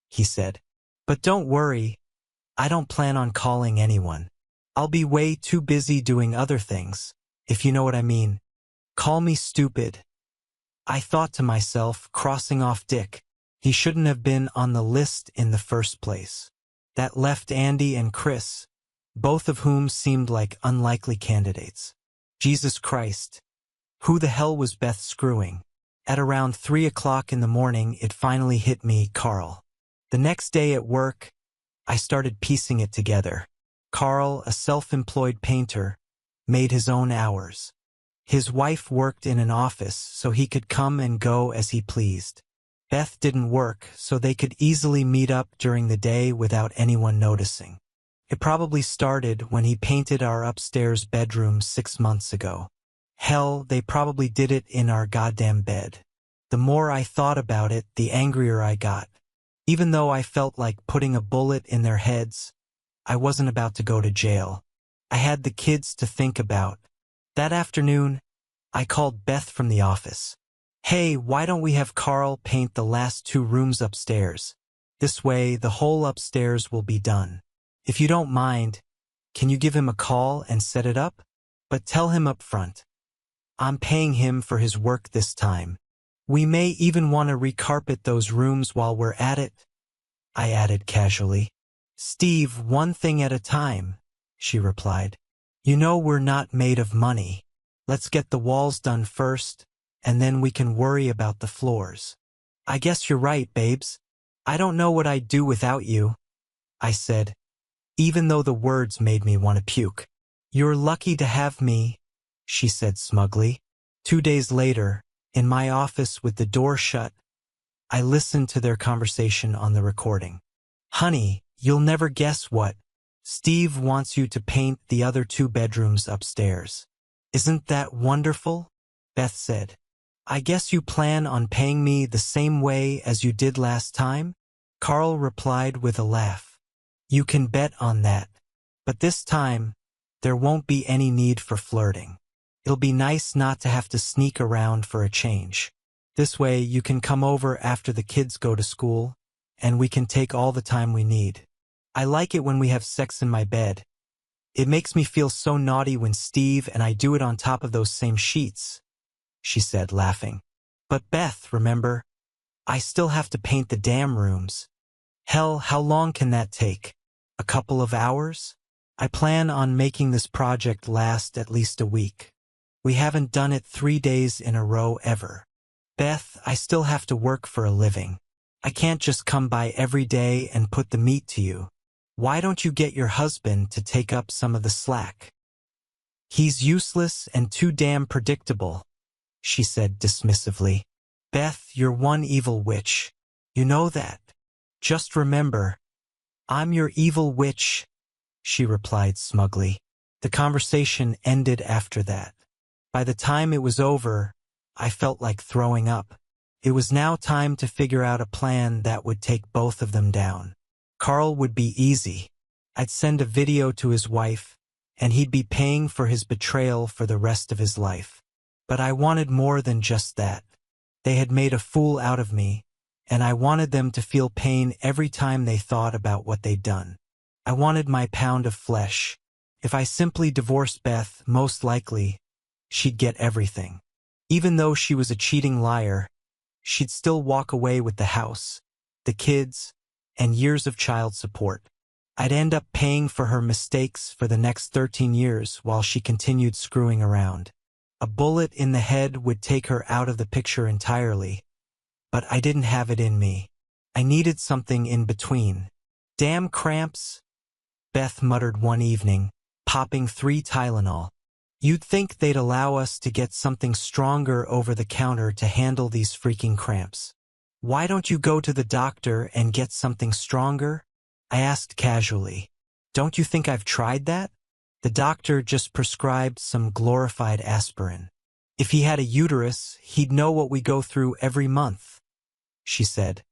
he said. "But don't worry, I don't plan on calling anyone. I'll be way too busy doing other things, if you know what I mean. Call me stupid." I thought to myself, crossing off Dick. He shouldn't have been on the list in the first place. That left Andy and Chris, both of whom seemed like unlikely candidates. Jesus Christ. Who the hell was Beth screwing? At around 3 o'clock in the morning, it finally hit me, Carl. The next day at work, I started piecing it together. Carl, a self-employed painter, made his own hours. His wife worked in an office so he could come and go as he pleased. Beth didn't work, so they could easily meet up during the day without anyone noticing. It probably started when he painted our upstairs bedroom 6 months ago. Hell, they probably did it in our goddamn bed. The more I thought about it, the angrier I got. Even though I felt like putting a bullet in their heads, I wasn't about to go to jail. I had the kids to think about. That afternoon, I called Beth from the office. "Hey, why don't we have Carl paint the last 2 rooms upstairs? This way, the whole upstairs will be done. If you don't mind, can you give him a call and set it up? But tell him up front. I'm paying him for his work this time. We may even want to recarpet those rooms while we're at it," I added casually. "Steve, one thing at a time," she replied. "You know we're not made of money. Let's get the walls done first, and then we can worry about the floors." "I guess you're right, babes. I don't know what I'd do without you," I said, even though the words made me want to puke. "You're lucky to have me," she said smugly. 2 days later, in my office with the door shut, I listened to their conversation on the recording. "Honey, you'll never guess what. Steve wants you to paint the other 2 bedrooms upstairs. Isn't that wonderful?" Beth said. "I guess you plan on paying me the same way as you did last time?" Carl replied with a laugh. "You can bet on that. But this time, there won't be any need for flirting. It'll be nice not to have to sneak around for a change. This way you can come over after the kids go to school, and we can take all the time we need. I like it when we have sex in my bed. It makes me feel so naughty when Steve and I do it on top of those same sheets," she said, laughing. "But Beth, remember, I still have to paint the damn rooms. Hell, how long can that take? A couple of hours? I plan on making this project last at least a week. We haven't done it 3 days in a row ever. Beth, I still have to work for a living. I can't just come by every day and put the meat to you. Why don't you get your husband to take up some of the slack? He's useless and too damn predictable, she said dismissively. Beth, you're one evil witch. You know that. Just remember, I'm your evil witch, she replied smugly. The conversation ended after that. By the time it was over, I felt like throwing up. It was now time to figure out a plan that would take both of them down. Carl would be easy. I'd send a video to his wife, and he'd be paying for his betrayal for the rest of his life. But I wanted more than just that. They had made a fool out of me, and I wanted them to feel pain every time they thought about what they'd done. I wanted my pound of flesh. If I simply divorced Beth, most likely, she'd get everything. Even though she was a cheating liar, she'd still walk away with the house, the kids, and years of child support. I'd end up paying for her mistakes for the next 13 years while she continued screwing around. A bullet in the head would take her out of the picture entirely, but I didn't have it in me. I needed something in between. Damn cramps, Beth muttered one evening, popping 3 Tylenol. You'd think they'd allow us to get something stronger over the counter to handle these freaking cramps. Why don't you go to the doctor and get something stronger? I asked casually. Don't you think I've tried that? The doctor just prescribed some glorified aspirin. If he had a uterus, he'd know what we go through every month, she said,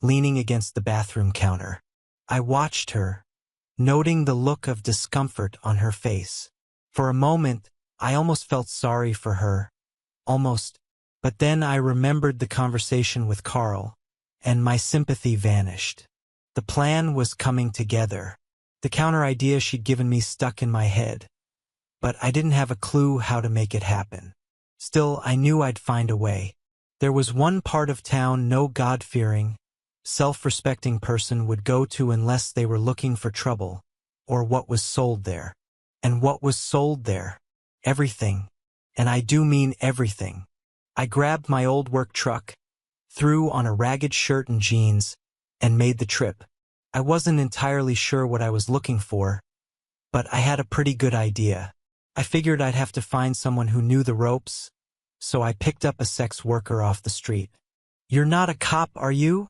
leaning against the bathroom counter. I watched her, noting the look of discomfort on her face. For a moment, I almost felt sorry for her. Almost. But then I remembered the conversation with Carl, and my sympathy vanished. The plan was coming together. The counter idea she'd given me stuck in my head, but I didn't have a clue how to make it happen. Still, I knew I'd find a way. There was one part of town no God-fearing, self-respecting person would go to unless they were looking for trouble, or what was sold there. And what was sold there? Everything. And I do mean everything. I grabbed my old work truck, threw on a ragged shirt and jeans, and made the trip. I wasn't entirely sure what I was looking for, but I had a pretty good idea. I figured I'd have to find someone who knew the ropes, so I picked up a sex worker off the street. You're not a cop, are you?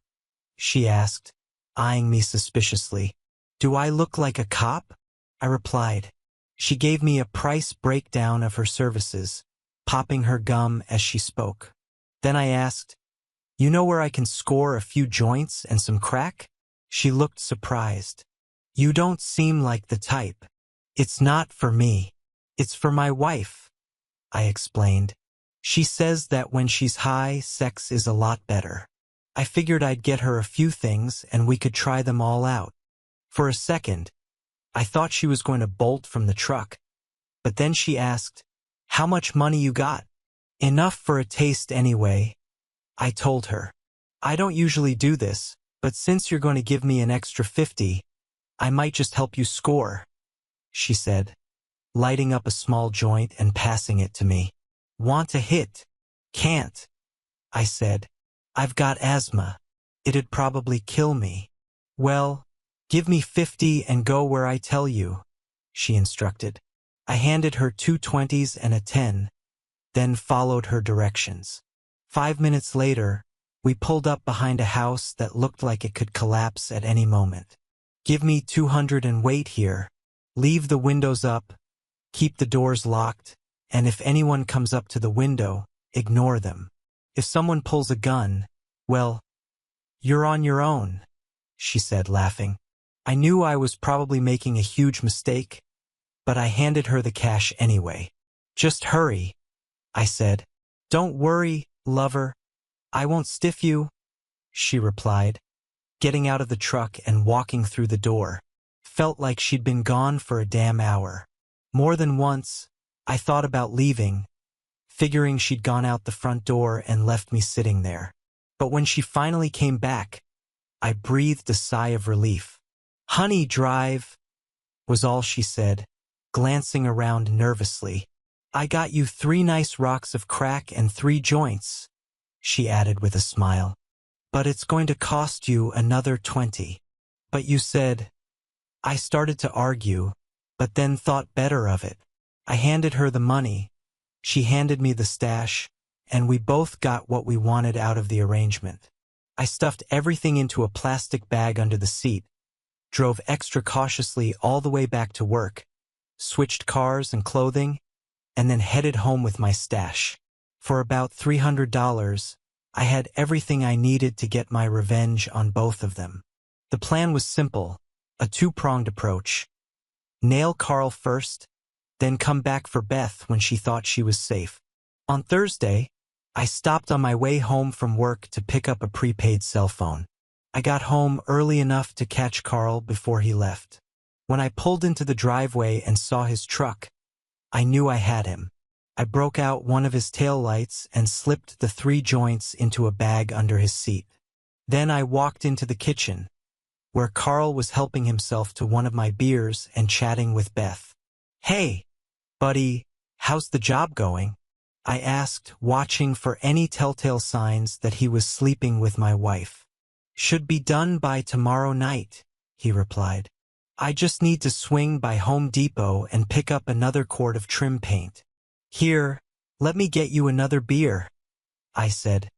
She asked, eyeing me suspiciously. Do I look like a cop? I replied. She gave me a price breakdown of her services, popping her gum as she spoke. Then I asked, You know where I can score a few joints and some crack? She looked surprised. You don't seem like the type. It's not for me. It's for my wife, I explained. She says that when she's high, sex is a lot better. I figured I'd get her a few things and we could try them all out. For a second, I thought she was going to bolt from the truck, but then she asked, How much money you got? Enough for a taste anyway, I told her. I don't usually do this, but since you're going to give me an extra 50, I might just help you score, she said, lighting up a small joint and passing it to me. Want to hit? Can't, I said. I've got asthma. It'd probably kill me. Well, give me 50 and go where I tell you, she instructed. I handed her 2 20s and a 10, then followed her directions. 5 minutes later, we pulled up behind a house that looked like it could collapse at any moment. Give me 200 and wait here. Leave the windows up, keep the doors locked, and if anyone comes up to the window, ignore them. If someone pulls a gun, well, you're on your own, she said, laughing. I knew I was probably making a huge mistake, but I handed her the cash anyway. Just hurry, I said. Don't worry, lover. I won't stiff you, she replied, getting out of the truck and walking through the door. Felt like she'd been gone for a damn hour. More than once, I thought about leaving, figuring she'd gone out the front door and left me sitting there. But when she finally came back, I breathed a sigh of relief. Honey, drive, was all she said, glancing around nervously. I got you 3 nice rocks of crack and 3 joints, she added with a smile. But it's going to cost you another 20. But you said. I started to argue, but then thought better of it. I handed her the money. She handed me the stash, and we both got what we wanted out of the arrangement. I stuffed everything into a plastic bag under the seat, drove extra cautiously all the way back to work, switched cars and clothing, and then headed home with my stash. For about $300, I had everything I needed to get my revenge on both of them. The plan was simple, a two-pronged approach. Nail Carl first, then come back for Beth when she thought she was safe. On Thursday, I stopped on my way home from work to pick up a prepaid cell phone. I got home early enough to catch Carl before he left. When I pulled into the driveway and saw his truck, I knew I had him. I broke out one of his taillights and slipped the 3 joints into a bag under his seat. Then I walked into the kitchen, where Carl was helping himself to one of my beers and chatting with Beth. "Hey, buddy, how's the job going?" I asked, watching for any telltale signs that he was sleeping with my wife. "Should be done by tomorrow night," he replied. "I just need to swing by Home Depot and pick up another quart of trim paint." "Here, let me get you another beer," I said,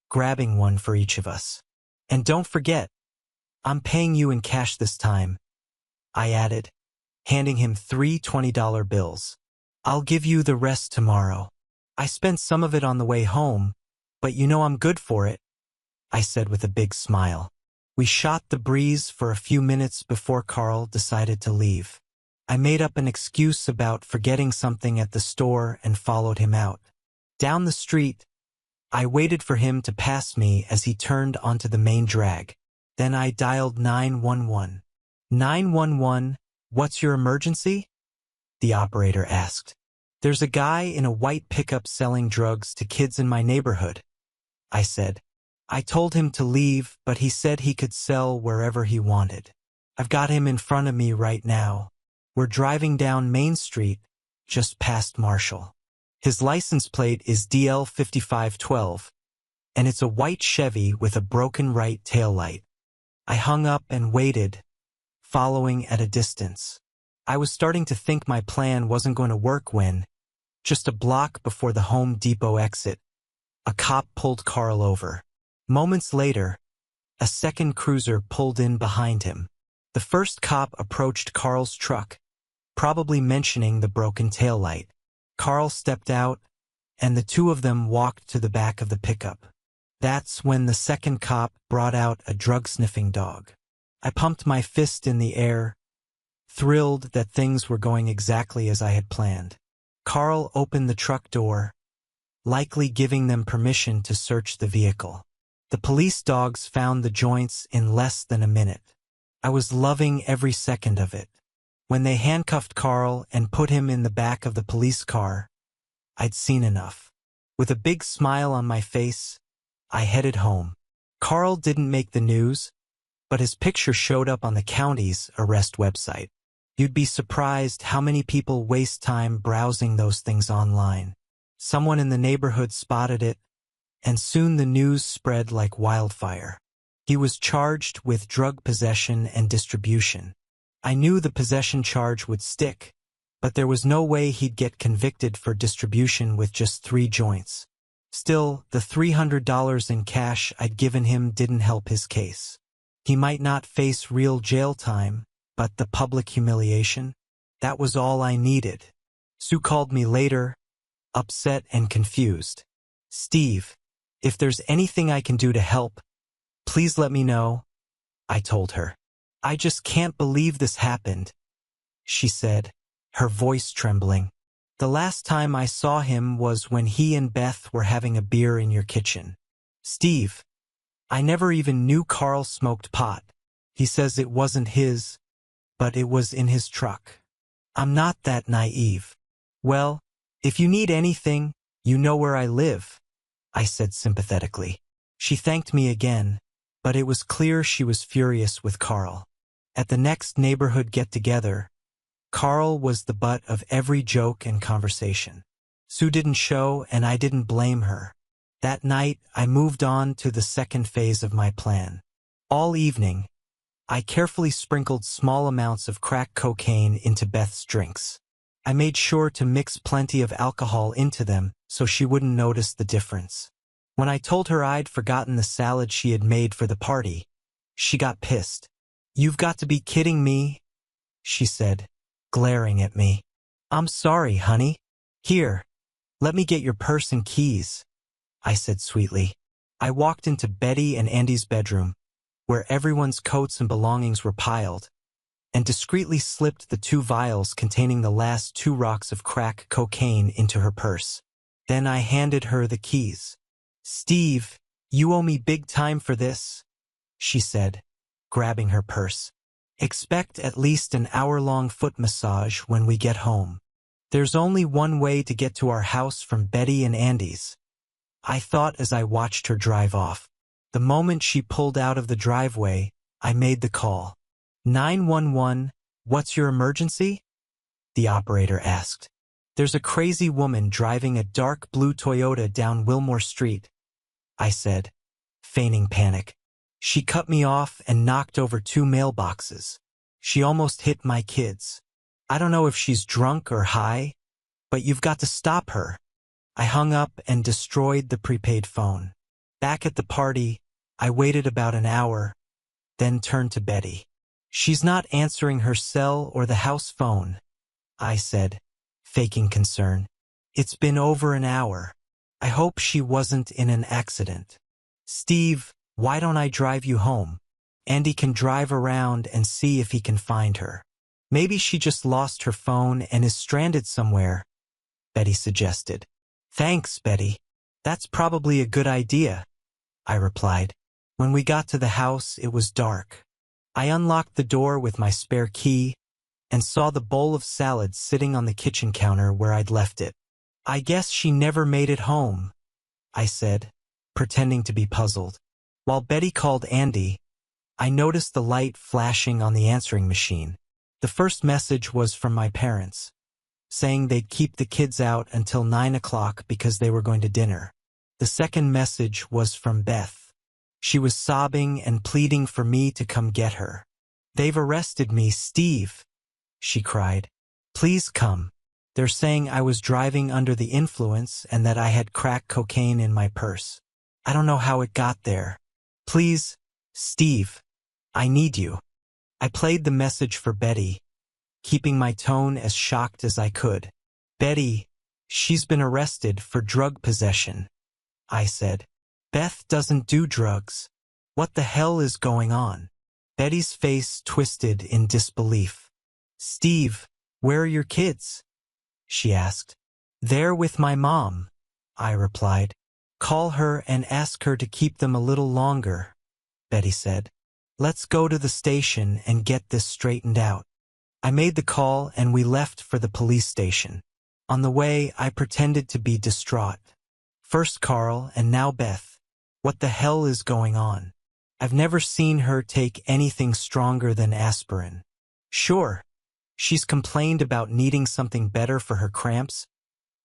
grabbing one for each of us. "And don't forget, I'm paying you in cash this time," I added, handing him 3 $20 bills. "I'll give you the rest tomorrow. I spent some of it on the way home, but you know I'm good for it," I said with a big smile. We shot the breeze for a few minutes before Carl decided to leave. I made up an excuse about forgetting something at the store and followed him out. Down the street, I waited for him to pass me as he turned onto the main drag. Then I dialed 911. "911, what's your emergency?" the operator asked. "There's a guy in a white pickup selling drugs to kids in my neighborhood," I said. "I told him to leave, but he said he could sell wherever he wanted. I've got him in front of me right now. We're driving down Main Street, just past Marshall. His license plate is DL5512, and it's a white Chevy with a broken right taillight." I hung up and waited, following at a distance. I was starting to think my plan wasn't going to work when, just a block before the Home Depot exit, a cop pulled Carl over. Moments later, a second cruiser pulled in behind him. The first cop approached Carl's truck, probably mentioning the broken taillight. Carl stepped out, and the two of them walked to the back of the pickup. That's when the second cop brought out a drug-sniffing dog. I pumped my fist in the air, thrilled that things were going exactly as I had planned. Carl opened the truck door, likely giving them permission to search the vehicle. The police dogs found the joints in less than a minute. I was loving every second of it. When they handcuffed Carl and put him in the back of the police car, I'd seen enough. With a big smile on my face, I headed home. Carl didn't make the news, but his picture showed up on the county's arrest website. You'd be surprised how many people waste time browsing those things online. Someone in the neighborhood spotted it, and soon the news spread like wildfire. He was charged with drug possession and distribution. I knew the possession charge would stick, but there was no way he'd get convicted for distribution with just 3 joints. Still, the $300 in cash I'd given him didn't help his case. He might not face real jail time, but the public humiliation? That was all I needed. Sue called me later, upset and confused. "Steve, if there's anything I can do to help, please let me know," I told her. "I just can't believe this happened," she said, her voice trembling. "The last time I saw him was when he and Beth were having a beer in your kitchen. Steve, I never even knew Carl smoked pot. He says it wasn't his, but it was in his truck. I'm not that naive. Well, if you need anything, you know where I live," I said sympathetically. She thanked me again, but it was clear she was furious with Carl. At the next neighborhood get-together, Carl was the butt of every joke and conversation. Sue didn't show, and I didn't blame her. That night, I moved on to the second phase of my plan. All evening, I carefully sprinkled small amounts of crack cocaine into Beth's drinks. I made sure to mix plenty of alcohol into them so she wouldn't notice the difference. When I told her I'd forgotten the salad she had made for the party, she got pissed. "You've got to be kidding me," she said, glaring at me. "I'm sorry, honey. Here, let me get your purse and keys," I said sweetly. I walked into Betty and Andy's bedroom, where everyone's coats and belongings were piled, and discreetly slipped the 2 vials containing the last 2 rocks of crack cocaine into her purse. Then I handed her the keys. "Steve, you owe me big time for this," she said, grabbing her purse. "Expect at least an hour-long foot massage when we get home. There's only one way to get to our house from Betty and Andy's," I thought as I watched her drive off. The moment she pulled out of the driveway, I made the call. "911, what's your emergency?" the operator asked. "There's a crazy woman driving a dark blue Toyota down Wilmore Street," I said, feigning panic. "She cut me off and knocked over 2 mailboxes. She almost hit my kids. I don't know if she's drunk or high, but you've got to stop her." I hung up and destroyed the prepaid phone. Back at the party, I waited about an hour, then turned to Betty. "She's not answering her cell or the house phone," I said, faking concern. "It's been over an hour. I hope she wasn't in an accident." "Steve, why don't I drive you home? Andy can drive around and see if he can find her. Maybe she just lost her phone and is stranded somewhere," Betty suggested. "Thanks, Betty. That's probably a good idea," I replied. When we got to the house, it was dark. I unlocked the door with my spare key and saw the bowl of salad sitting on the kitchen counter where I'd left it. "I guess she never made it home," I said, pretending to be puzzled. While Betty called Andy, I noticed the light flashing on the answering machine. The first message was from my parents, saying they'd keep the kids out until 9 o'clock because they were going to dinner. The second message was from Beth. She was sobbing and pleading for me to come get her. "They've arrested me, Steve," she cried. "Please come. They're saying I was driving under the influence and that I had crack cocaine in my purse. I don't know how it got there. Please, Steve, I need you." I played the message for Betty, keeping my tone as shocked as I could. "Betty, she's been arrested for drug possession," I said. "Beth doesn't do drugs. What the hell is going on?" Betty's face twisted in disbelief. "Steve, where are your kids?" she asked. "They're with my mom," I replied. "Call her and ask her to keep them a little longer," Betty said. "Let's go to the station and get this straightened out." I made the call and we left for the police station. On the way, I pretended to be distraught. First Carl and now Beth. What the hell is going on? I've never seen her take anything stronger than aspirin. Sure, she's complained about needing something better for her cramps,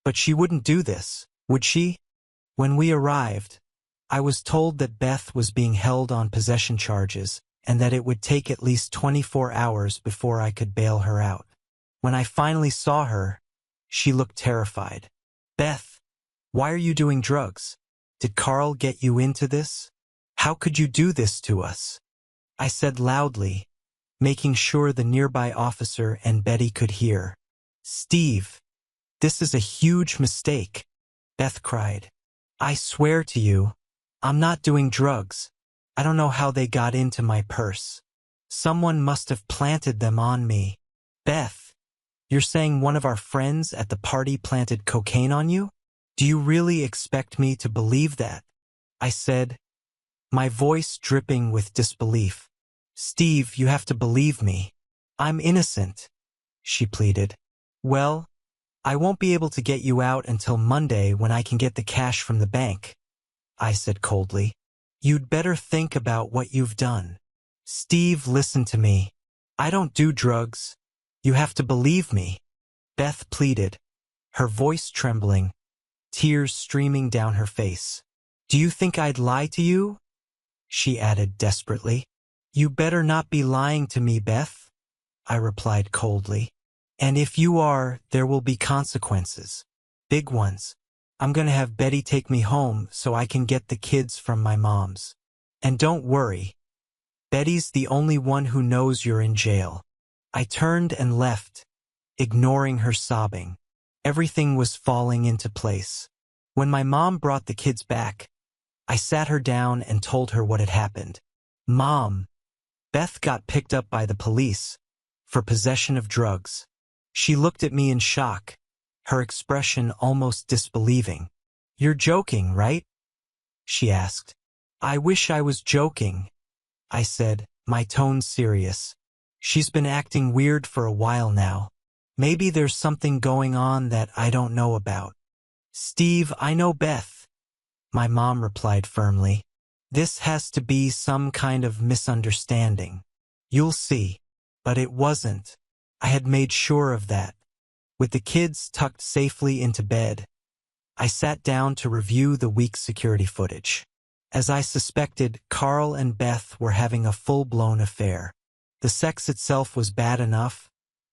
but she wouldn't do this, would she? When we arrived, I was told that Beth was being held on possession charges and that it would take at least 24 hours before I could bail her out. When I finally saw her, she looked terrified. "Beth, why are you doing drugs? Did Carl get you into this? How could you do this to us?" I said loudly, making sure the nearby officer and Betty could hear. "Steve, this is a huge mistake," Beth cried. "I swear to you, I'm not doing drugs. I don't know how they got into my purse. Someone must have planted them on me." "Beth, you're saying one of our friends at the party planted cocaine on you? Do you really expect me to believe that?" I said, my voice dripping with disbelief. "Steve, you have to believe me. I'm innocent," she pleaded. "Well, I won't be able to get you out until Monday when I can get the cash from the bank," I said coldly. "You'd better think about what you've done." "Steve, listen to me. I don't do drugs. You have to believe me," Beth pleaded, her voice trembling, tears streaming down her face. Do you think I'd lie to you? She added desperately. You better not be lying to me, Beth, I replied coldly. And if you are, there will be consequences. Big ones. I'm gonna have Betty take me home so I can get the kids from my mom's. And don't worry. Betty's the only one who knows you're in jail. I turned and left, ignoring her sobbing. Everything was falling into place. When my mom brought the kids back, I sat her down and told her what had happened. Mom, Beth got picked up by the police for possession of drugs. She looked at me in shock, her expression almost disbelieving. You're joking, right? She asked. I wish I was joking, I said, my tone serious. She's been acting weird for a while now. Maybe there's something going on that I don't know about. Steve, I know Beth, my mom replied firmly. This has to be some kind of misunderstanding. You'll see. But it wasn't. I had made sure of that. With the kids tucked safely into bed, I sat down to review the week's security footage. As I suspected, Carl and Beth were having a full-blown affair. The sex itself was bad enough,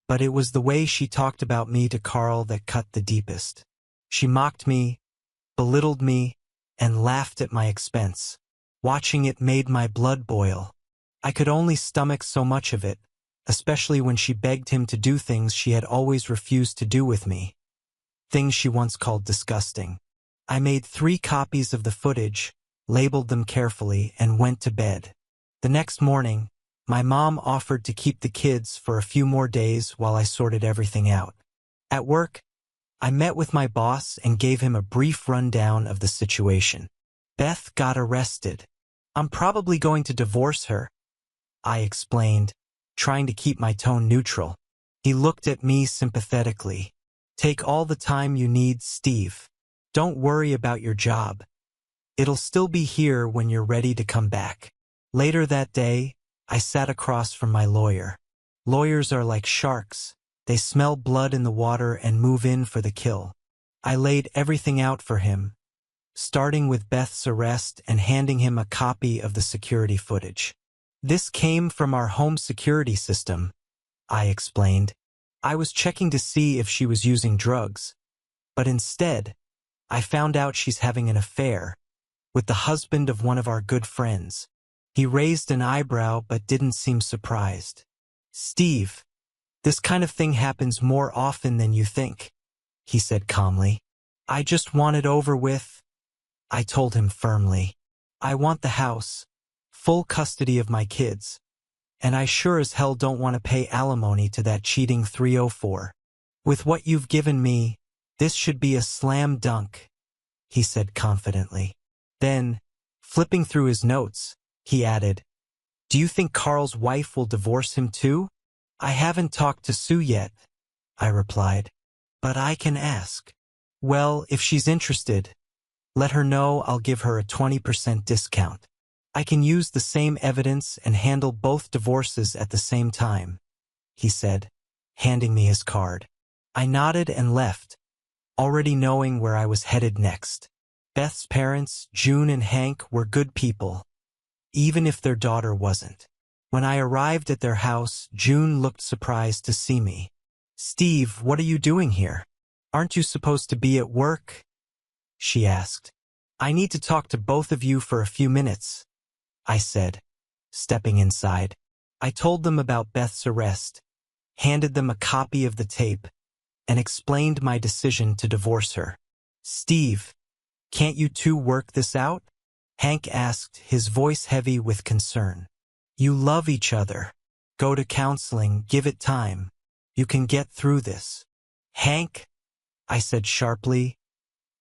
but it was the way she talked about me to Carl that cut the deepest. She mocked me, belittled me, and laughed at my expense. Watching it made my blood boil. I could only stomach so much of it, especially when she begged him to do things she had always refused to do with me. Things she once called disgusting. I made 3 copies of the footage, labeled them carefully, and went to bed. The next morning, my mom offered to keep the kids for a few more days while I sorted everything out. At work, I met with my boss and gave him a brief rundown of the situation. Beth got arrested. I'm probably going to divorce her, I explained, trying to keep my tone neutral. He looked at me sympathetically. Take all the time you need, Steve. Don't worry about your job. It'll still be here when you're ready to come back. Later that day, I sat across from my lawyer. Lawyers are like sharks. They smell blood in the water and move in for the kill. I laid everything out for him, starting with Beth's arrest and handing him a copy of the security footage. This came from our home security system, I explained. I was checking to see if she was using drugs, but instead, I found out she's having an affair with the husband of one of our good friends. He raised an eyebrow but didn't seem surprised. Steve, this kind of thing happens more often than you think, he said calmly. I just want it over with, I told him firmly. I want the house, full custody of my kids, and I sure as hell don't want to pay alimony to that cheating 304. With what you've given me, this should be a slam dunk, he said confidently. Then, flipping through his notes, he added, Do you think Carl's wife will divorce him too? I haven't talked to Sue yet, I replied, but I can ask. Well, if she's interested, let her know I'll give her a 20% discount. I can use the same evidence and handle both divorces at the same time, he said, handing me his card. I nodded and left, already knowing where I was headed next. Beth's parents, June and Hank, were good people, even if their daughter wasn't. When I arrived at their house, June looked surprised to see me. Steve, what are you doing here? Aren't you supposed to be at work? She asked. I need to talk to both of you for a few minutes, I said, stepping inside. I told them about Beth's arrest, handed them a copy of the tape, and explained my decision to divorce her. Steve, can't you two work this out? Hank asked, his voice heavy with concern. You love each other. Go to counseling, give it time. You can get through this. Hank, I said sharply,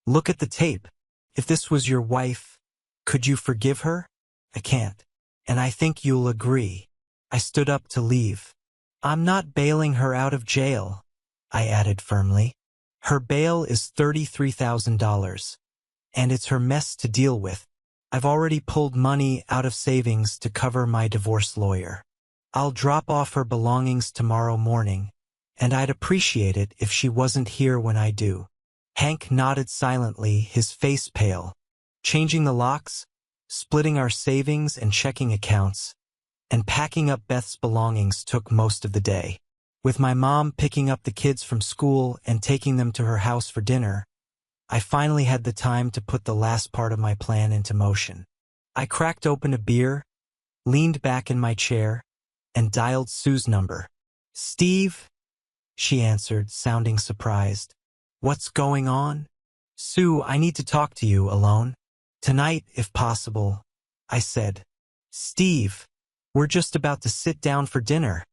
look at the tape. If this was your wife, could you forgive her? I can't. And I think you'll agree. I stood up to leave. I'm not bailing her out of jail, I added firmly. Her bail is $33,000, and it's her mess to deal with. I've already pulled money out of savings to cover my divorce lawyer. I'll drop off her belongings tomorrow morning, and I'd appreciate it if she wasn't here when I do. Hank nodded silently, his face pale. Changing the locks, splitting our savings and checking accounts, and packing up Beth's belongings took most of the day. With my mom picking up the kids from school and taking them to her house for dinner, I finally had the time to put the last part of my plan into motion. I cracked open a beer, leaned back in my chair, and dialed Sue's number. "Steve," she answered, sounding surprised. "What's going on?" "Sue, I need to talk to you alone. Tonight, if possible," I said. "Steve, we're just about to sit down for dinner,"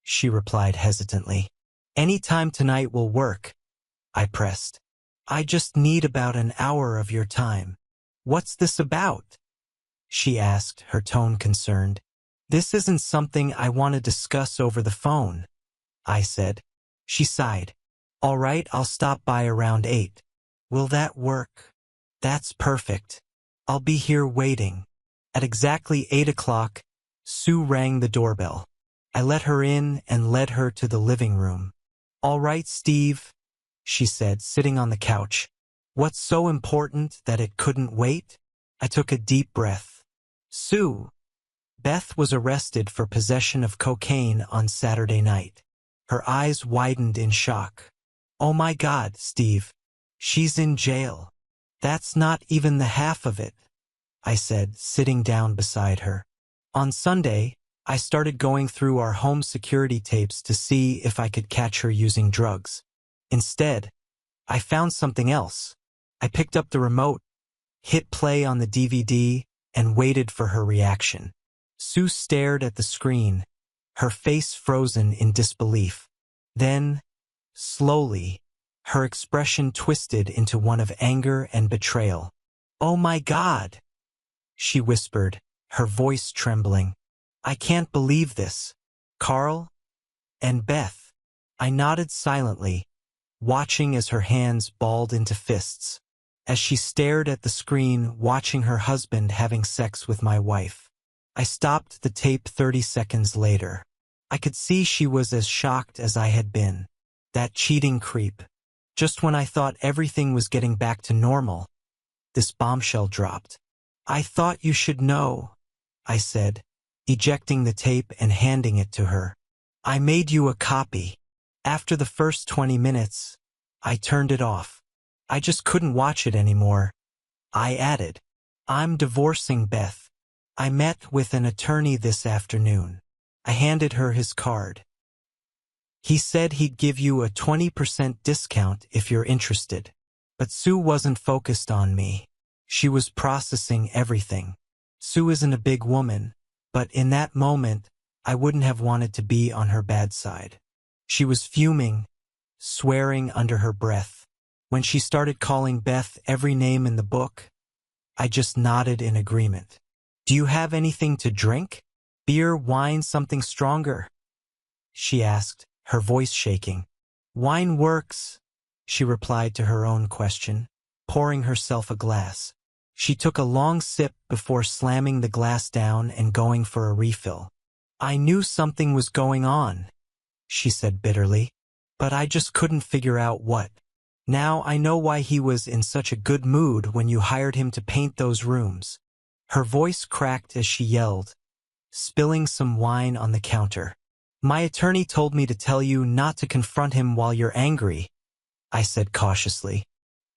she replied hesitantly. "Any time tonight will work," I pressed. "I just need about an hour of your time." "What's this about?" she asked, her tone concerned. "This isn't something I want to discuss over the phone," I said. She sighed. "All right, I'll stop by around 8. Will that work?" "That's perfect. I'll be here waiting." At exactly 8 o'clock, Sue rang the doorbell. I let her in and led her to the living room. "All right, Steve," she said, sitting on the couch. "What's so important that it couldn't wait?" I took a deep breath. "Sue, Beth was arrested for possession of cocaine on Saturday night." Her eyes widened in shock. "Oh my God, Steve. She's in jail." "That's not even the half of it," I said, sitting down beside her. "On Sunday, I started going through our home security tapes to see if I could catch her using drugs. Instead, I found something else. I picked up the remote, hit play on the DVD, and waited for her reaction." Sue stared at the screen, her face frozen in disbelief. Then, slowly, her expression twisted into one of anger and betrayal. "Oh my God," she whispered, her voice trembling. "I can't believe this. Carl and Beth." I nodded silently, watching as her hands balled into fists, as she stared at the screen, watching her husband having sex with my wife. I stopped the tape 30 seconds later. I could see she was as shocked as I had been. That cheating creep. Just when I thought everything was getting back to normal, this bombshell dropped. "I thought you should know," I said, ejecting the tape and handing it to her. "I made you a copy." After the first 20 minutes, I turned it off. I just couldn't watch it anymore. I added, "I'm divorcing Beth. I met with an attorney this afternoon." I handed her his card. "He said he'd give you a 20% discount if you're interested." But Sue wasn't focused on me. She was processing everything. Sue isn't a big woman, but in that moment, I wouldn't have wanted to be on her bad side. She was fuming, swearing under her breath. When she started calling Beth every name in the book, I just nodded in agreement. "Do you have anything to drink? Beer, wine, something stronger?" she asked, her voice shaking. "Wine works," she replied to her own question, pouring herself a glass. She took a long sip before slamming the glass down and going for a refill. "I knew something was going on," she said bitterly, "but I just couldn't figure out what. Now I know why he was in such a good mood when you hired him to paint those rooms." Her voice cracked as she yelled, spilling some wine on the counter. "My attorney told me to tell you not to confront him while you're angry," I said cautiously.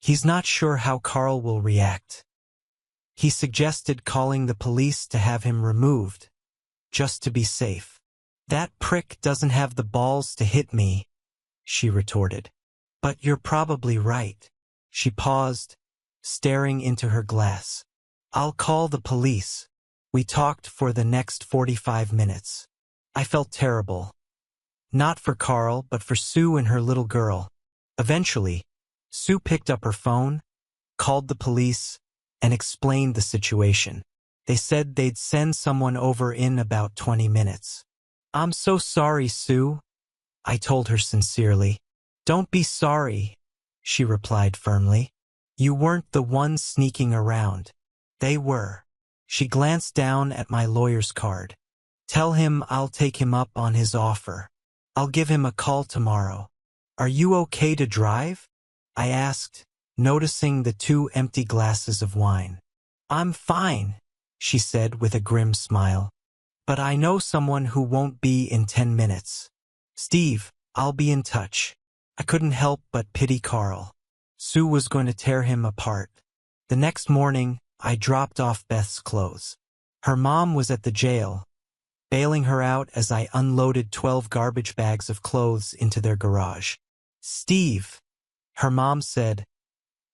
"He's not sure how Carl will react. He suggested calling the police to have him removed, just to be safe." "That prick doesn't have the balls to hit me," she retorted. "But you're probably right." She paused, staring into her glass. "I'll call the police." We talked for the next 45 minutes. I felt terrible. Not for Carl, but for Sue and her little girl. Eventually, Sue picked up her phone, called the police, and explained the situation. They said they'd send someone over in about 20 minutes. "I'm so sorry, Sue," I told her sincerely. "Don't be sorry," she replied firmly. "You weren't the one sneaking around. They were." She glanced down at my lawyer's card. "Tell him I'll take him up on his offer. I'll give him a call tomorrow." "Are you okay to drive?" I asked, noticing the 2 empty glasses of wine. I'm fine, she said with a grim smile. But I know someone who won't be in 10 minutes. Steve, I'll be in touch. I couldn't help but pity Carl. Sue was going to tear him apart. The next morning, I dropped off Beth's clothes. Her mom was at the jail, bailing her out as I unloaded 12 garbage bags of clothes into their garage. Steve, her mom said,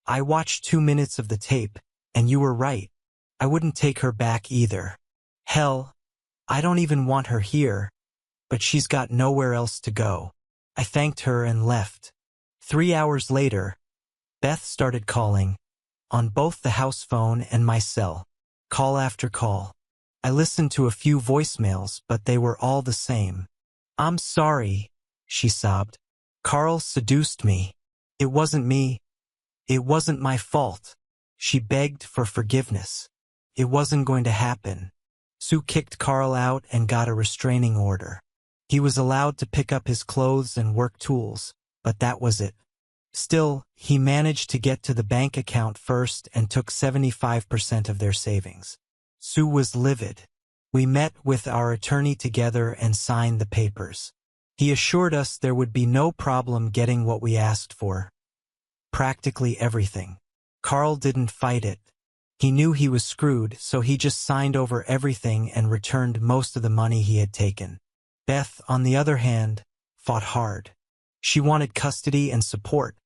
I watched 2 minutes of the tape, and you were right. I wouldn't take her back either. Hell, I don't even want her here, but she's got nowhere else to go. I thanked her and left. 3 hours later, Beth started calling, on both the house phone and my cell, call after call. I listened to a few voicemails, but they were all the same. I'm sorry, she sobbed. Carl seduced me. It wasn't me. It wasn't my fault. She begged for forgiveness. It wasn't going to happen. Sue kicked Carl out and got a restraining order. He was allowed to pick up his clothes and work tools, but that was it. Still, he managed to get to the bank account first and took 75% of their savings. Sue was livid. We met with our attorney together and signed the papers. He assured us there would be no problem getting what we asked for. Practically everything. Carl didn't fight it. He knew he was screwed, so he just signed over everything and returned most of the money he had taken. Beth, on the other hand, fought hard. She wanted custody and support,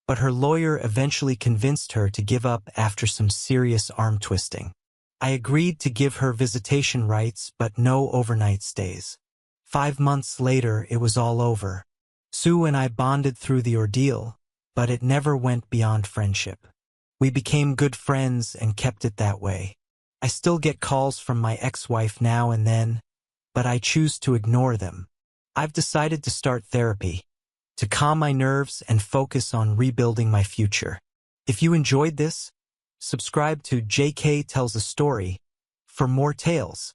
but her lawyer eventually convinced her to give up after some serious arm twisting. I agreed to give her visitation rights, but no overnight stays. 5 months later, it was all over. Sue and I bonded through the ordeal, but it never went beyond friendship. We became good friends and kept it that way. I still get calls from my ex-wife now and then, but I choose to ignore them. I've decided to start therapy, to calm my nerves and focus on rebuilding my future. If you enjoyed this, subscribe to JK Tells a Story for more tales.